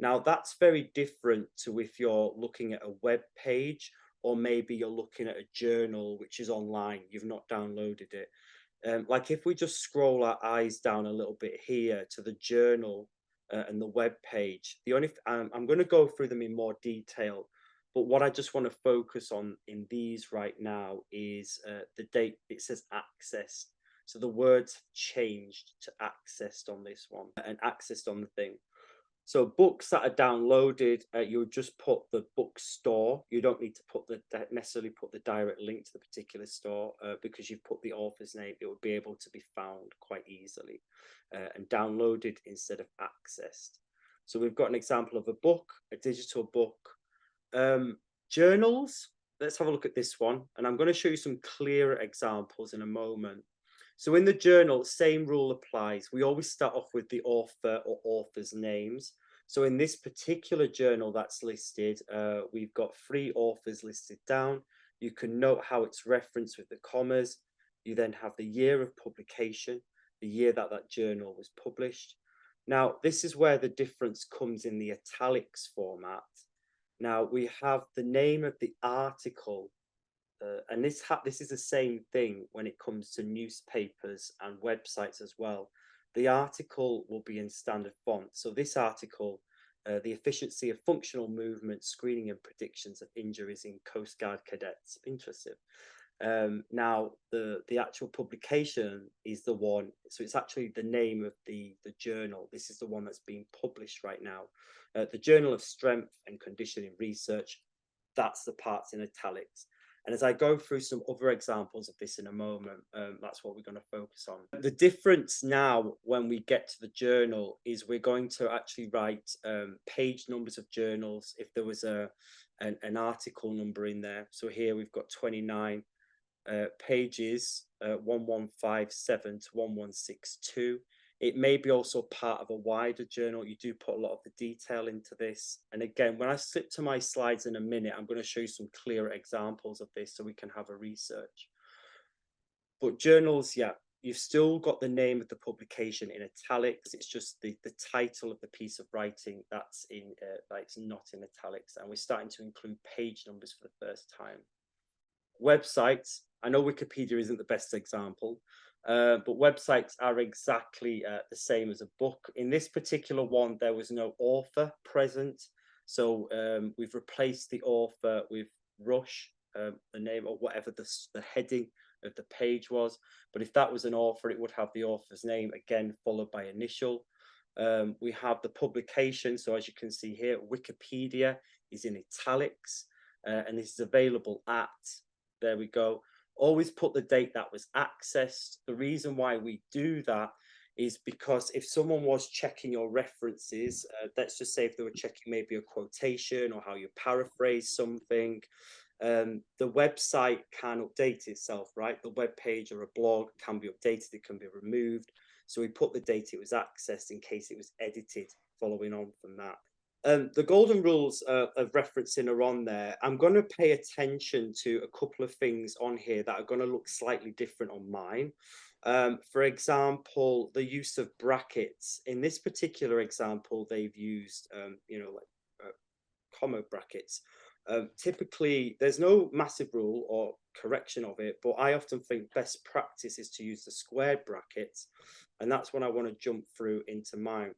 Now, that's very different to if you're looking at a web page, or maybe you're looking at a journal, which is online, you've not downloaded it. Like if we just scroll our eyes down a little bit here to the journal and the web page, I'm going to go through them in more detail. But what I just want to focus on in these right now is the date. It says accessed. So the words changed to accessed on this one and accessed on the thing. So books that are downloaded, you would just put the bookstore. You don't need to put necessarily put the direct link to the particular store because you've put the author's name. It would be able to be found quite easily and downloaded instead of accessed. So we've got an example of a book, a digital book. Journals, let's have a look at this one. And I'm going to show you some clearer examples in a moment. So in the journal, same rule applies. We always start off with the author or author's names. So in this particular journal that's listed, we've got 3 authors listed down. You can note how it's referenced with the commas. You then have the year of publication, the year that that journal was published. Now, this is where the difference comes in the italics format. Now, we have the name of the article. And this is the same thing when it comes to newspapers and websites as well. The article will be in standard font. So this article, the efficiency of functional movement, screening and predictions of injuries in Coast Guard cadets. Interesting. Now, the actual publication is the one. So it's actually the name of the journal. This is the one that's being published right now. The Journal of Strength and Conditioning Research. That's the parts in italics. And as I go through some other examples of this in a moment, that's what we're going to focus on. The difference now when we get to the journal is we're going to actually write page numbers of journals if there was an article number in there. So here we've got 29 pages, 1157 to 1162. It may be also part of a wider journal. You do put a lot of the detail into this. And again, when I slip to my slides in a minute, I'm going to show you some clearer examples of this so we can have a research. But journals, yeah, you've still got the name of the publication in italics. It's just the title of the piece of writing that's not in italics. And we're starting to include page numbers for the first time. Websites, I know Wikipedia isn't the best example, but websites are exactly the same as a book. In this particular one, there was no author present. So we've replaced the author with Rush, the name or whatever the heading of the page was. But if that was an author, it would have the author's name, again, followed by initial. We have the publication. So as you can see here, Wikipedia is in italics, and this is available at, there we go. Always put the date that was accessed. The reason why we do that is because if someone was checking your references, let's just say if they were checking maybe a quotation or how you paraphrase something, the website can update itself, right? The web page or a blog can be updated, it can be removed. So we put the date it was accessed in case it was edited following on from that. The golden rules of referencing are on there. I'm going to pay attention to a couple of things on here that are going to look slightly different on mine. For example, the use of brackets. In this particular example, they've used, comma brackets. Typically, there's no massive rule or correction of it, but I often think best practice is to use the squared brackets. And that's when I want to jump through into mine.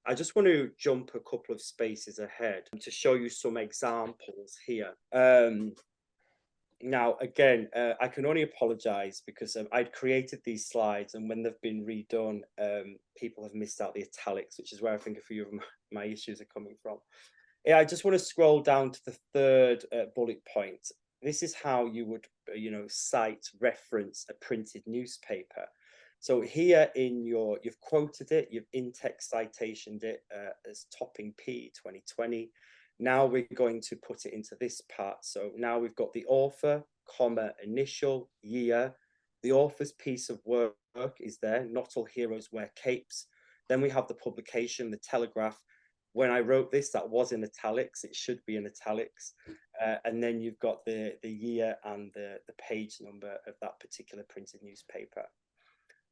I just want to jump a couple of spaces ahead to show you some examples here. Now, again, I can only apologize because I'd created these slides, and when they've been redone, people have missed out the italics, which is where I think a few of my issues are coming from. Yeah, I just want to scroll down to the third bullet point. This is how you would, cite, reference a printed newspaper. So here you've quoted it, you've in-text citationed it as topping P 2020. Now we're going to put it into this part. So now we've got the author, comma, initial, year. The author's piece of work is there, Not All Heroes Wear Capes. Then we have the publication, the Telegraph. When I wrote this, that was in italics. It should be in italics. And then you've got the year and the page number of that particular printed newspaper.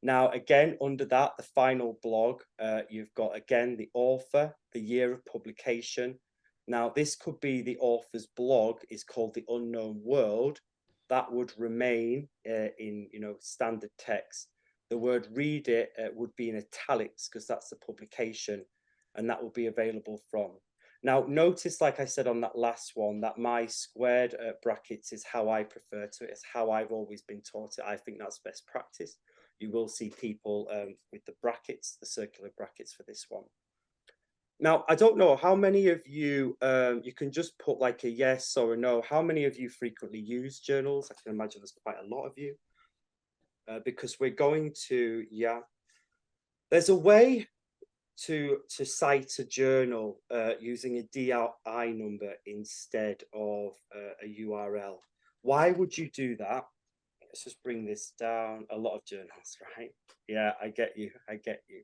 Now, again, under that, the final blog, you've got, again, the author, the year of publication. Now, this could be the author's blog is called The Unknown World. That would remain in, standard text. The word read it would be in italics because that's the publication, and that will be available from. Now, notice, like I said on that last one, that my squared brackets is how I prefer to it. It's how I've always been taught it. I think that's best practice. You will see people with the brackets, the circular brackets for this one. Now, I don't know how many of you, you can just put like a yes or a no. How many of you frequently use journals? I can imagine there's quite a lot of you. Because we're going to, yeah. There's a way to cite a journal using a DI number instead of a URL. Why would you do that? Let's just bring this down. A lot of journals, right? Yeah, I get you. I get you.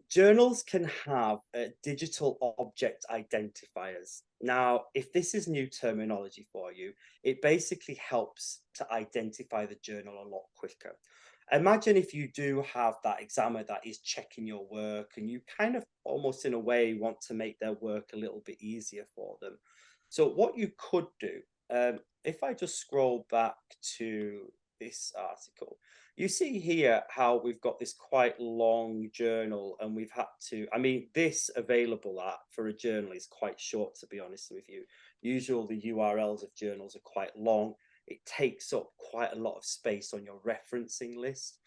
Journals can have digital object identifiers. Now, if this is new terminology for you, it basically helps to identify the journal a lot quicker. Imagine if you do have that examiner that is checking your work and you kind of almost in a way want to make their work a little bit easier for them. So what you could do, if I just scroll back to this article, you see here how we've got this quite long journal and we've had to, I mean, this available for a journal is quite short, to be honest with you. Usually the URLs of journals are quite long. It takes up quite a lot of space on your referencing list.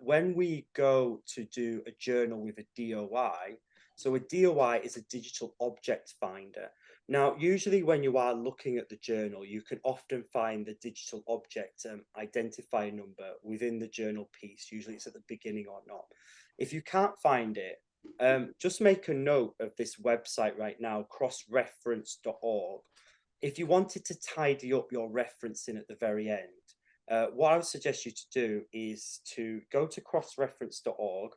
When we go to do a journal with a DOI, so a DOI is a digital object finder. Now, usually when you are looking at the journal, you can often find the digital object identifier number within the journal piece. Usually it's at the beginning or not. If you can't find it, just make a note of this website right now, crossreference.org. If you wanted to tidy up your referencing at the very end, what I would suggest you to do is to go to crossreference.org.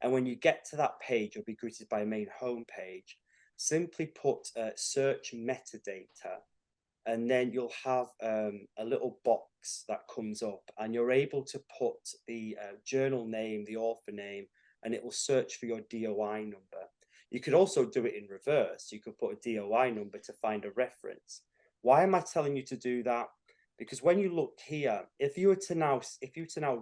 And when you get to that page, you'll be greeted by a main homepage. Simply put search metadata, and then you'll have a little box that comes up and you're able to put the journal name, the author name, and it will search for your DOI number. You could also do it in reverse. You could put a DOI number to find a reference. Why am I telling you to do that? Because when you look here, if you were to now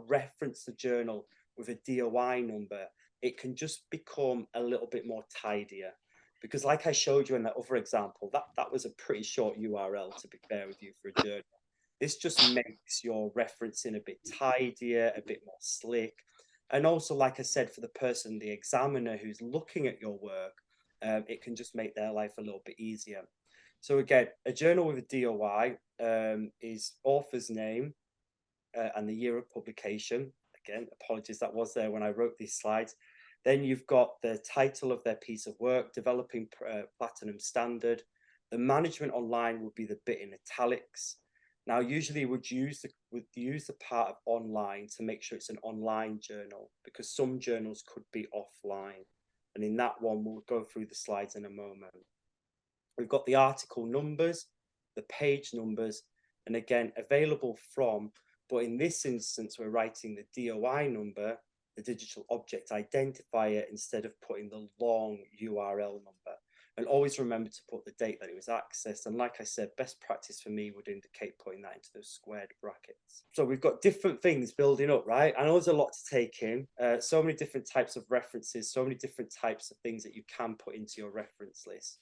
reference the journal with a DOI number, it can just become a little bit more tidier. Because like I showed you in that other example, that was a pretty short URL, to be fair with you, for a journal. This just makes your referencing a bit tidier, a bit more slick. And also, like I said, for the person, the examiner who's looking at your work, it can just make their life a little bit easier. So again, a journal with a DOI is author's name and the year of publication. Again, apologies, that was there when I wrote these slides. Then you've got the title of their piece of work, developing platinum standard. The management online would be the bit in italics. Now, usually would use the part of online to make sure it's an online journal, because some journals could be offline. And in that one, we'll go through the slides in a moment. We've got the article numbers, the page numbers, and again, available from, but in this instance, we're writing the DOI number, the digital object identifier, instead of putting the long URL number. And always remember to put the date that it was accessed. And like I said, best practice for me would indicate putting that into those squared brackets. So we've got different things building up, right? I know there's a lot to take in. So many different types of references, so many different types of things that you can put into your reference list.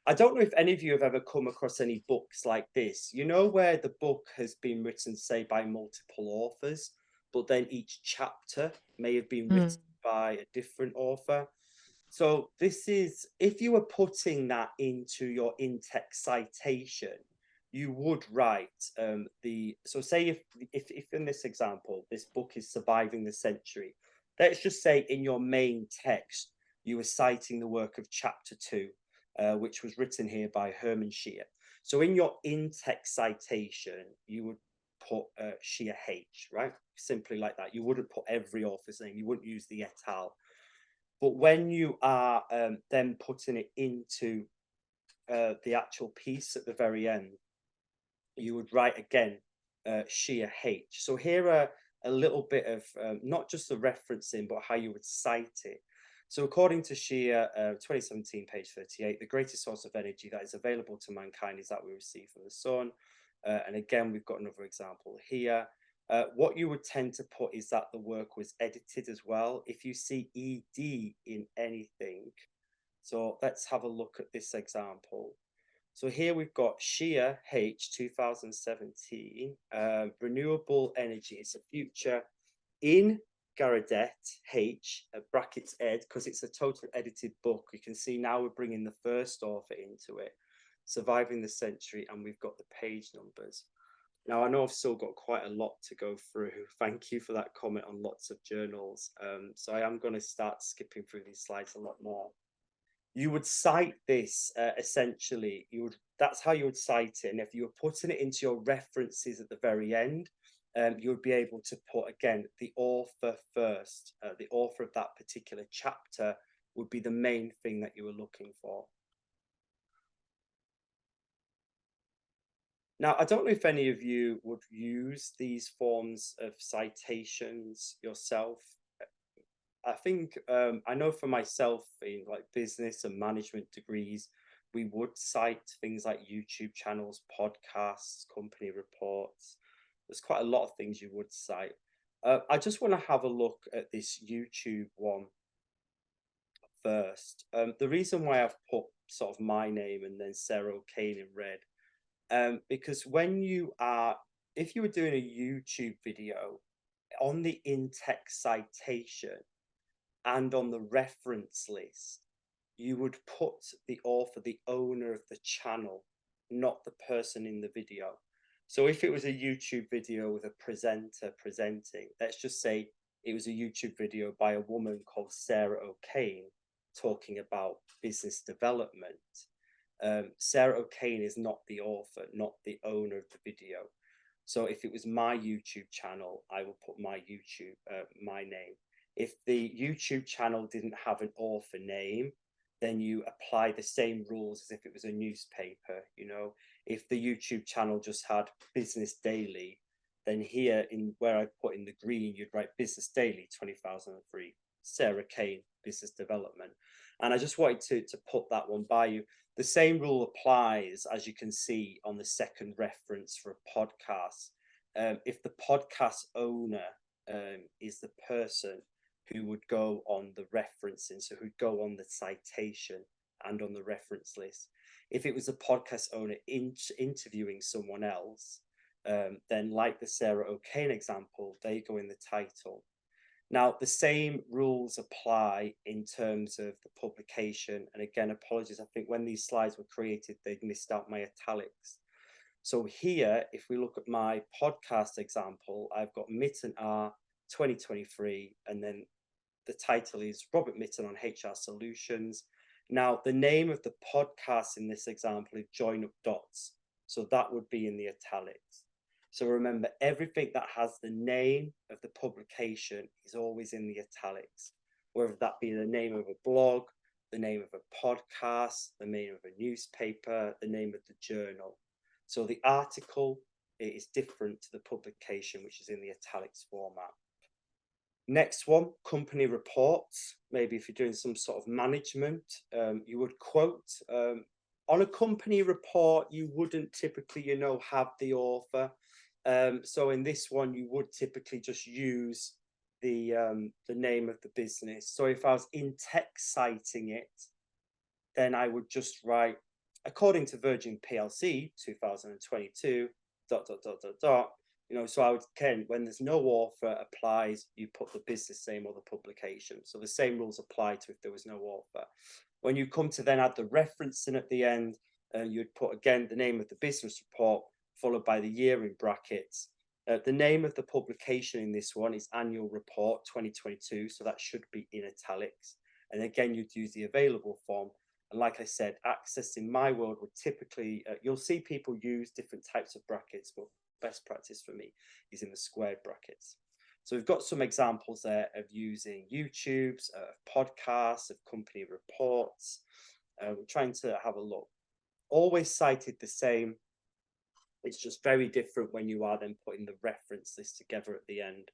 I don't know if any of you have ever come across any books like this, you know, where the book has been written, say, by multiple authors, but then each chapter may have been written by a different author. So this is, if you were putting that into your in-text citation, you would write so say if in this example, this book is Surviving the Century, let's just say in your main text, you were citing the work of chapter 2, which was written here by Herman Scheer. So in your in-text citation, you would put Scheer H, right? Simply like that. You wouldn't put every author's name. You wouldn't use the et al. But when you are then putting it into the actual piece at the very end, you would write again Scheer H. So here are a little bit of not just the referencing, but how you would cite it. So according to Scheer, 2017, page 38, the greatest source of energy that is available to mankind is that we receive from the sun. And again, we've got another example here. What you would tend to put is that the work was edited as well. If you see ED in anything, so let's have a look at this example. So here we've got Scheer H 2017, renewable energy is a future in Garadet, H, brackets ed, because it's a total edited book. You can see now we're bringing the first author into it, Surviving the Century, and we've got the page numbers. Now, I know I've still got quite a lot to go through. Thank you for that comment on lots of journals. So I am going to start skipping through these slides a lot more. You would cite this essentially, that's how you would cite it. And if you were putting it into your references at the very end, you would be able to put, again, the author first. The author of that particular chapter would be the main thing that you were looking for. Now, I don't know if any of you would use these forms of citations yourself. I think, I know for myself, in like business and management degrees, we would cite things like YouTube channels, podcasts, company reports. There's quite a lot of things you would cite. I just want to have a look at this YouTube one first. The reason why I've put sort of my name and then Sarah O'Kane in red, because if you were doing a YouTube video, on the in-text citation and on the reference list, you would put the author, the owner of the channel, not the person in the video. So if it was a YouTube video with a presenter presenting, let's just say it was a YouTube video by a woman called Sarah O'Kane talking about business development. Sarah O'Kane is not the author, not the owner of the video. So if it was my YouTube channel, I will put my my name. If the YouTube channel didn't have an author name, then you apply the same rules as if it was a newspaper. You know, if the YouTube channel just had Business Daily, then here in where I put in the green, you'd write Business Daily 2003, Sarah Kane, Business Development. And I just wanted to put that one by you. The same rule applies, as you can see, on the second reference for a podcast. If the podcast owner is the person who would go on the referencing, so who'd go on the citation and on the reference list. If it was a podcast owner interviewing someone else, then like the Sarah O'Kane example, they go in the title. Now, the same rules apply in terms of the publication. And again, apologies, I think when these slides were created, they missed out my italics. So here, if we look at my podcast example, I've got Mitton R 2023, and then the title is Robert Mitton on HR Solutions. Now, the name of the podcast in this example is Join Up Dots. So that would be in the italics. So remember, everything that has the name of the publication is always in the italics, whether that be the name of a blog, the name of a podcast, the name of a newspaper, the name of the journal. So the article is different to the publication, which is in the italics format. Next one, company reports. Maybe if you're doing some sort of management, you would quote. On a company report, you wouldn't typically, have the author. So in this one, you would typically just use the name of the business. So if I was in text citing it, then I would just write, according to Virgin PLC 2022, ... So I would, again, when there's no author applies, you put the business name or the publication. So the same rules apply to if there was no author. When you come to then add the referencing at the end, you'd put, again, the name of the business report, followed by the year in brackets. The name of the publication in this one is Annual Report 2022, so that should be in italics. And again, you'd use the available form. And like I said, Access in my world would typically, you'll see people use different types of brackets, but best practice for me is in the squared brackets. So we've got some examples there of using YouTubes, podcasts, of company reports. We're trying to have a look. Always cited the same. It's just very different when you are then putting the reference list together at the end.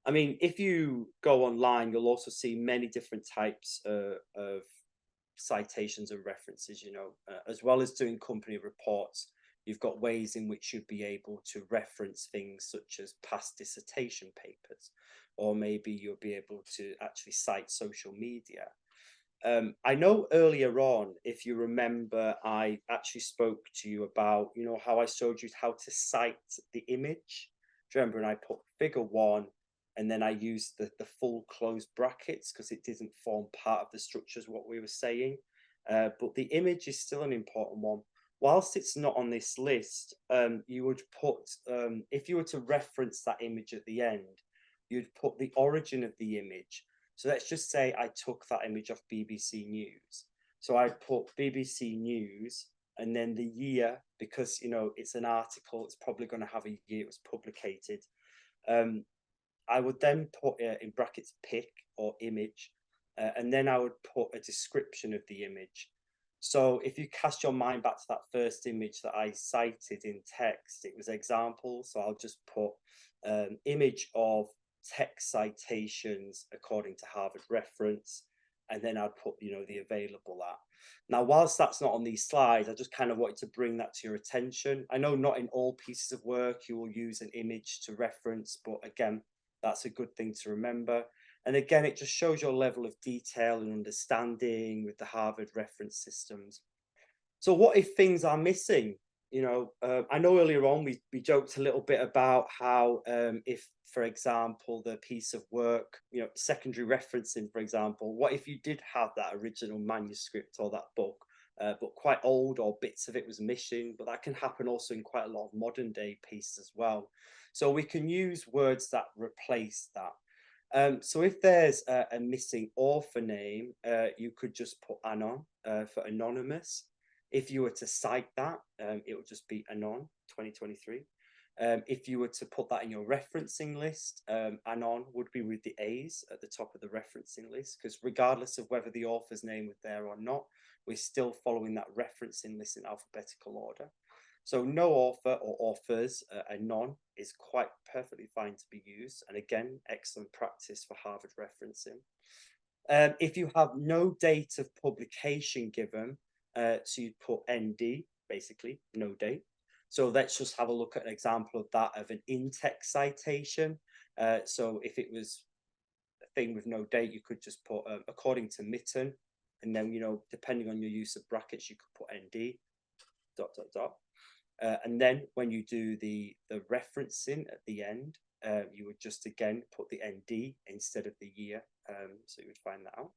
I mean, if you go online, you'll also see many different types of citations and references, as well as doing company reports. You've got ways in which you'd be able to reference things such as past dissertation papers, or maybe you'll be able to actually cite social media. I know earlier on, if you remember, I actually spoke to you about, how I showed you how to cite the image. Do you remember? And I put figure 1, and then I used the full closed brackets because it didn't form part of the structures what we were saying. But the image is still an important one. Whilst it's not on this list, you would put, if you were to reference that image at the end, you'd put the origin of the image. So let's just say I took that image off BBC News. So I put BBC News and then the year, because, you know, it's an article, it's probably going to have a year it was publicated. I would then put in brackets pic or image, and then I would put a description of the image. So if you cast your mind back to that first image that I cited in text, it was example. So I'll just put image of text citations according to Harvard reference, and then I'd put, you know, the available at. Now, whilst that's not on these slides, I just kind of wanted to bring that to your attention. I know not in all pieces of work you will use an image to reference, but again, that's a good thing to remember. And again, it just shows your level of detail and understanding with the Harvard reference systems. So what if things are missing? You know, I know earlier on we joked a little bit about how if, for example, the piece of work, you know, secondary referencing, for example, what if you did have that original manuscript or that book, but quite old or bits of it was missing? But that can happen also in quite a lot of modern day pieces as well. So we can use words that replace that. So if there's a missing author name, you could just put anon for anonymous. If you were to cite that, it would just be anon 2023. If you were to put that in your referencing list, anon would be with the A's at the top of the referencing list, because regardless of whether the author's name was there or not, we're still following that referencing list in alphabetical order. So no author or authors, anon is quite perfectly fine to be used. And again, excellent practice for Harvard referencing. If you have no date of publication given, so you'd put ND, basically, no date. So let's just have a look at an example of that, of an in-text citation. So if it was a thing with no date, you could just put according to Mitton, and then, you know, depending on your use of brackets, you could put ND, ... And then when you do the referencing at the end, you would just again put the ND instead of the year. So you would find that out.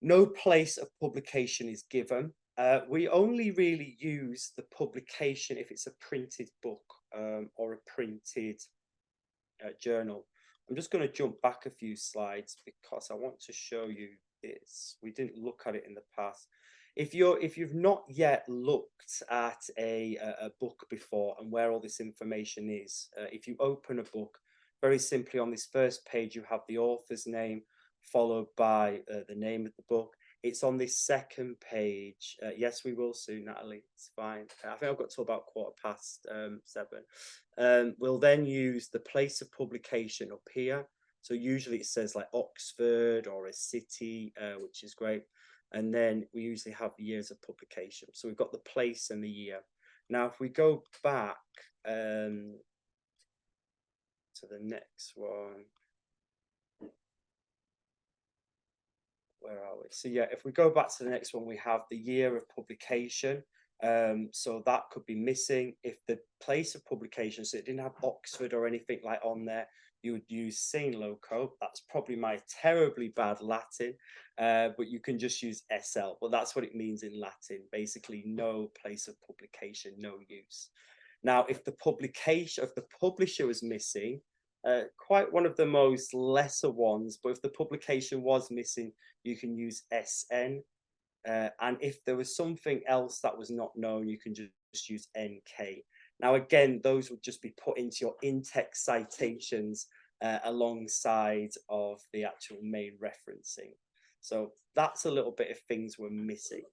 No place of publication is given. We only really use the publication if it's a printed book or a printed journal. I'm just going to jump back a few slides because I want to show you this. We didn't look at it in the past. If you've not yet looked at a book before and where all this information is, if you open a book, very simply on this first page, you have the author's name followed by the name of the book. It's on this second page. Yes, we will soon, Natalie. It's fine. I think I've got till about 7:15. We'll then use the place of publication up here. So usually it says like Oxford or a city, which is great. And then we usually have the years of publication. So we've got the place and the year. Now, if we go back to the next one, where are we? So yeah, if we go back to the next one, we have the year of publication. So that could be missing. If the place of publication, so it didn't have Oxford or anything like on there, you would use sine loco. That's probably my terribly bad Latin, but you can just use SL. But that's what it means in Latin. Basically, no place of publication, no use. Now, if the publication of the publisher was missing, quite one of the most lesser ones, but if the publication was missing, you can use SN. And if there was something else that was not known, you can just use NK. Now, again, those would just be put into your in-text citations alongside of the actual main referencing. So that's a little bit of things we're missing.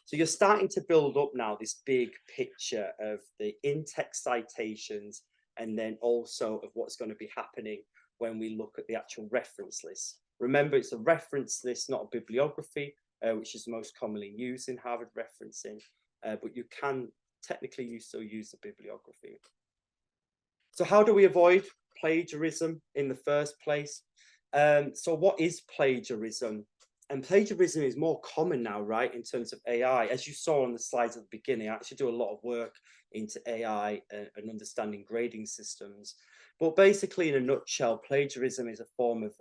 So you're starting to build up now this big picture of the in-text citations, and then also of what's going to be happening when we look at the actual reference list. Remember, it's a reference list, not a bibliography, which is most commonly used in Harvard referencing, but you can technically you still use the bibliography. So how do we avoid plagiarism in the first place? So what is plagiarism? And plagiarism is more common now, right, in terms of AI. As you saw on the slides at the beginning, I actually do a lot of work into AI and understanding grading systems. But basically, in a nutshell, plagiarism is a form of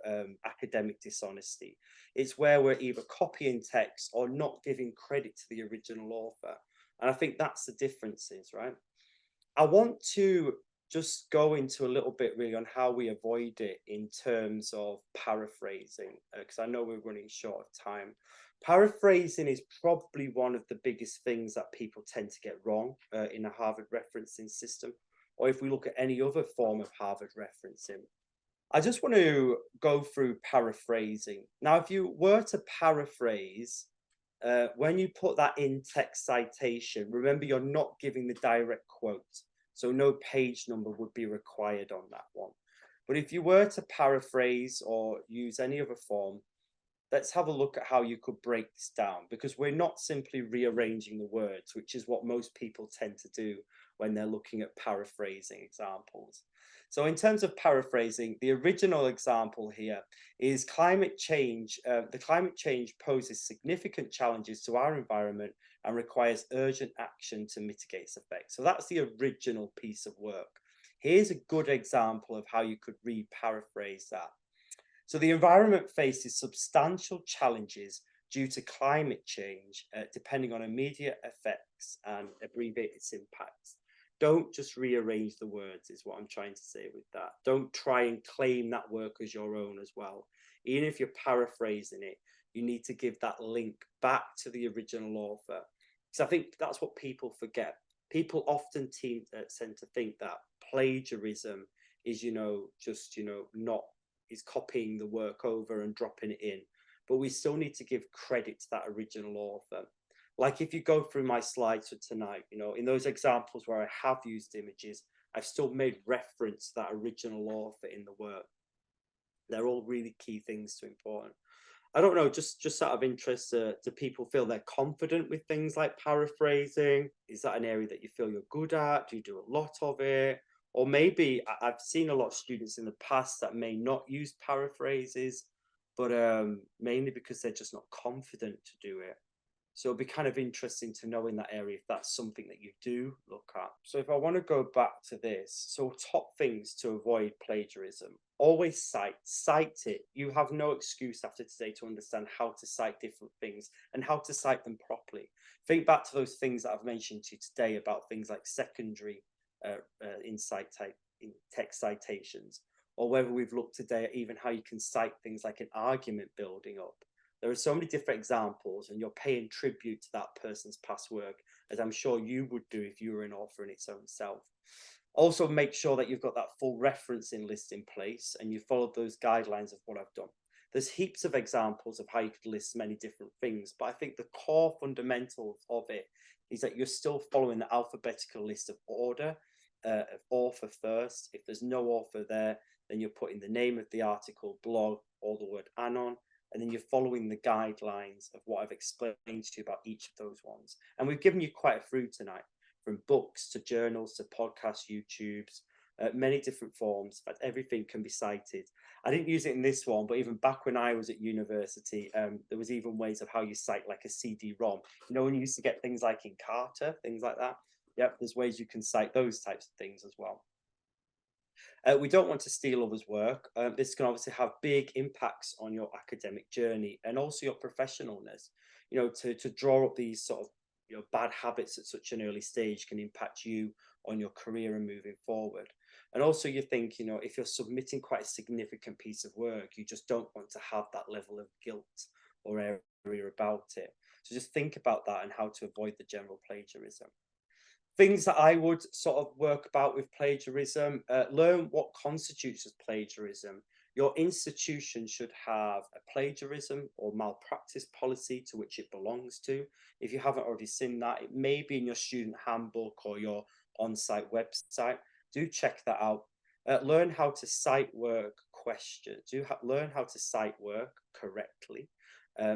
academic dishonesty. It's where we're either copying text or not giving credit to the original author. And I think that's the differences, right? I want to just go into a little bit really on how we avoid it in terms of paraphrasing, because I know we're running short of time. Paraphrasing is probably one of the biggest things that people tend to get wrong in a Harvard referencing system, or if we look at any other form of Harvard referencing. I just want to go through paraphrasing. Now, if you were to paraphrase, when you put that in text citation, remember you're not giving the direct quote. So no page number would be required on that one. But if you were to paraphrase or use any other form, let's have a look at how you could break this down, because we're not simply rearranging the words, which is what most people tend to do when they're looking at paraphrasing examples. So in terms of paraphrasing, the original example here is climate change. The climate change poses significant challenges to our environment and requires urgent action to mitigate its effects. So that's the original piece of work. Here's a good example of how you could re-paraphrase that. So the environment faces substantial challenges due to climate change, depending on immediate effects and abbreviate its impacts. Don't just rearrange the words is what I'm trying to say with that. Don't try and claim that work as your own as well. Even if you're paraphrasing it, you need to give that link back to the original author. Because I think that's what people forget. People often tend to think that plagiarism is, not is copying the work over and dropping it in. But we still need to give credit to that original author. Like if you go through my slides for tonight, in those examples where I have used images, I've still made reference to that original author in the work. They're all really key things to important. I don't know, just out of interest, do people feel they're confident with things like paraphrasing? Is that an area that you feel you're good at? Do you do a lot of it? Or maybe I've seen a lot of students in the past that may not use paraphrases, but mainly because they're just not confident to do it. So it'll be kind of interesting to know in that area if that's something that you do look at. So if I want to go back to this, so top things to avoid plagiarism: always cite it. You have no excuse after today to understand how to cite different things and how to cite them properly. Think back to those things that I've mentioned to you today about things like secondary in text citations, or whether we've looked today at even how you can cite things like an argument building up. There are so many different examples, and you're paying tribute to that person's past work, as I'm sure you would do if you were an author in its own self. Also, make sure that you've got that full referencing list in place and you followed those guidelines of what I've done. There's heaps of examples of how you could list many different things, but I think the core fundamental of it is that you're still following the alphabetical list of order, of author first. If there's no author there, then you're putting the name of the article, blog, or the word anon, and then you're following the guidelines of what I've explained to you about each of those ones. And we've given you quite a few tonight, from books to journals to podcasts, YouTubes, many different forms. In fact, everything can be cited. I didn't use it in this one, but even back when I was at university, there was even ways of how you cite like a CD-ROM. When you used to get things like in Carter, things like that. Yep, there's ways you can cite those types of things as well. We don't want to steal others' work. This can obviously have big impacts on your academic journey and also your professionalness. To draw up these sort of bad habits at such an early stage can impact you on your career and moving forward. And also you think, if you're submitting quite a significant piece of work, you just don't want to have that level of guilt or area about it. So just think about that and how to avoid the general plagiarism. Things that I would sort of work about with plagiarism: learn what constitutes as plagiarism. Your institution should have a plagiarism or malpractice policy to which it belongs to. If you haven't already seen that, it may be in your student handbook or your on-site website. Do check that out. Learn how to cite work questions. Learn how to cite work correctly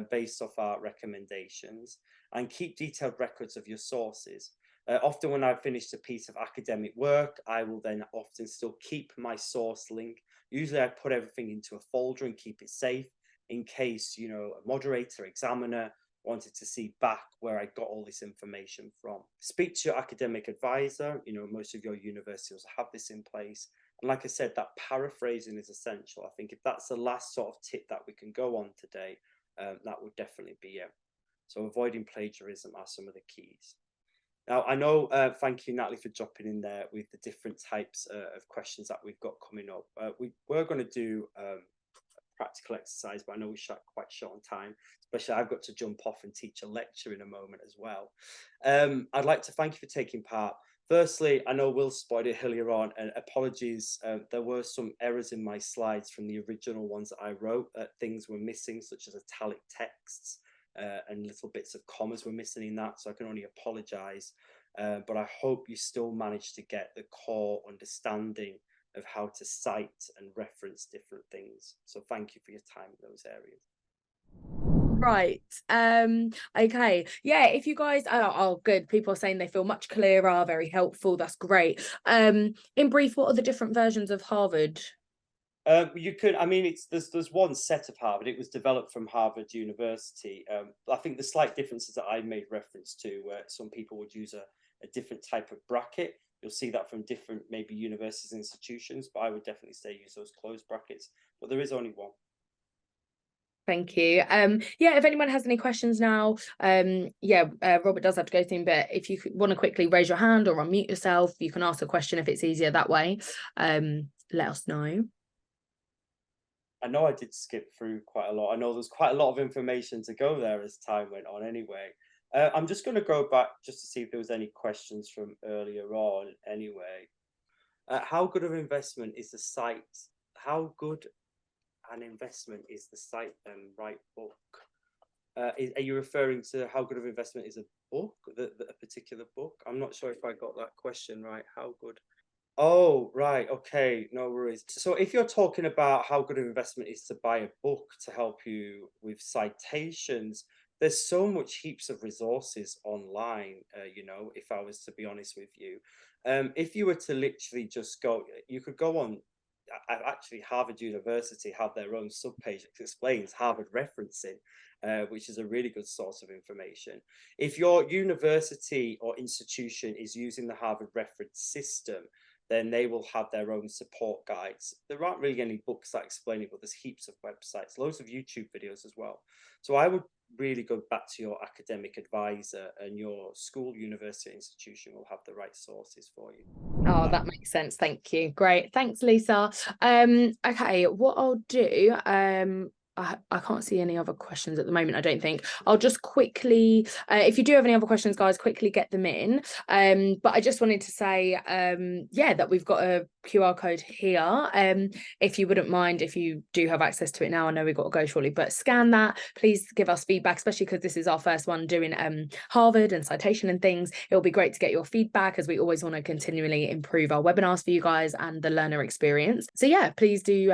based off our recommendations, and keep detailed records of your sources. Often when I've finished a piece of academic work, I will then often still keep my source link. Usually I put everything into a folder and keep it safe in case, a moderator, examiner wanted to see back where I got all this information from. Speak to your academic advisor. Most of your universities have this in place, And like I said, that paraphrasing is essential. I think if that's the last sort of tip that we can go on today, that would definitely be it. So avoiding plagiarism are some of the keys. Now, I know, thank you, Natalie, for dropping in there with the different types of questions that we've got coming up. We were going to do a practical exercise, but I know we're quite short on time, especially I've got to jump off and teach a lecture in a moment as well. I'd like to thank you for taking part. Firstly, I know Will spoiled it earlier on, and apologies, there were some errors in my slides from the original ones that I wrote. Things were missing, such as italic texts, and little bits of commas were missing in that, so I can only apologize. But I hope you still managed to get the core understanding of how to cite and reference different things. So thank you for your time in those areas. Right. Okay. Yeah, if you guys oh good, people are saying they feel much clearer, very helpful. That's great. In brief, what are the different versions of Harvard? You could, I mean, there's one set of Harvard. It was developed from Harvard University. I think the slight differences that I made reference to, where some people would use a different type of bracket. You'll see that from different maybe universities and institutions, but I would definitely say use those closed brackets. But there is only one. Thank you. Yeah, if anyone has any questions now, Robert does have to go soon, but if you want to quickly raise your hand or unmute yourself, you can ask a question if it's easier that way. Let us know. I know I did skip through quite a lot. I know there's quite a lot of information to go there as time went on anyway. I'm just going to go back just to see if there was any questions from earlier on anyway. How good of an investment is the site? How good an investment is the site and write book? Are you referring to how good of an investment is a book, a particular book? I'm not sure if I got that question right. How good? Oh, right. Okay. No worries. So if you're talking about how good an investment is to buy a book to help you with citations, there's so much heaps of resources online, if I was to be honest with you. If you were to literally just go, you could go on, actually Harvard University have their own subpage that explains Harvard referencing, which is a really good source of information. If your university or institution is using the Harvard reference system, then they will have their own support guides. There aren't really any books that explain it, but there's heaps of websites, loads of YouTube videos as well. So I would really go back to your academic advisor, and your school, university, institution will have the right sources for you. Oh, that makes sense. Thank you. Great. Thanks, Lisa. Okay, what I'll do, I can't see any other questions at the moment, I don't think. I'll just quickly, if you do have any other questions, guys, quickly get them in. But I just wanted to say, that we've got a QR code here. If you wouldn't mind, if you do have access to it now, I know we've got to go shortly, but scan that. Please give us feedback, especially because this is our first one doing Harvard and citation and things. It'll be great to get your feedback, as we always want to continually improve our webinars for you guys and the learner experience. So yeah, please do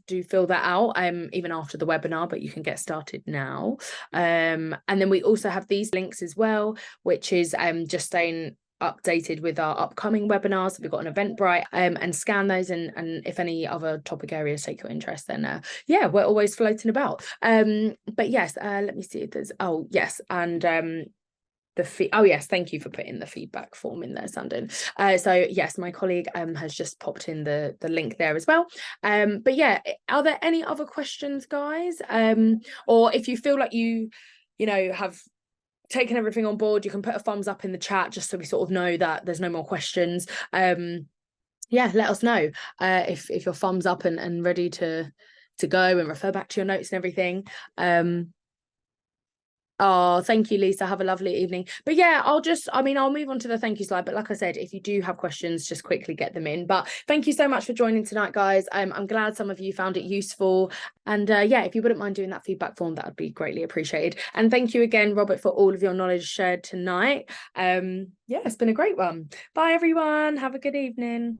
fill that out even after the webinar, but you can get started now. And then we also have these links as well, which is just staying updated with our upcoming webinars. We've got an Eventbrite, and scan those, and if any other topic areas take your interest, then we're always floating about. But yes, let me see if there's and yes, thank you for putting the feedback form in there, Sandon. So yes, my colleague has just popped in the link there as well. But yeah, are there any other questions, guys? Or if you feel like you have taken everything on board, you can put a thumbs up in the chat just so we sort of know that there's no more questions. Let us know if you're thumbs up and ready to go and refer back to your notes and everything. Oh, thank you, Lisa. Have a lovely evening. But yeah, I'll move on to the thank you slide. But like I said, if you do have questions, just quickly get them in. But thank you so much for joining tonight, guys. I'm glad some of you found it useful. And if you wouldn't mind doing that feedback form, that would be greatly appreciated. And thank you again, Robert, for all of your knowledge shared tonight. It's been a great one. Bye, everyone. Have a good evening.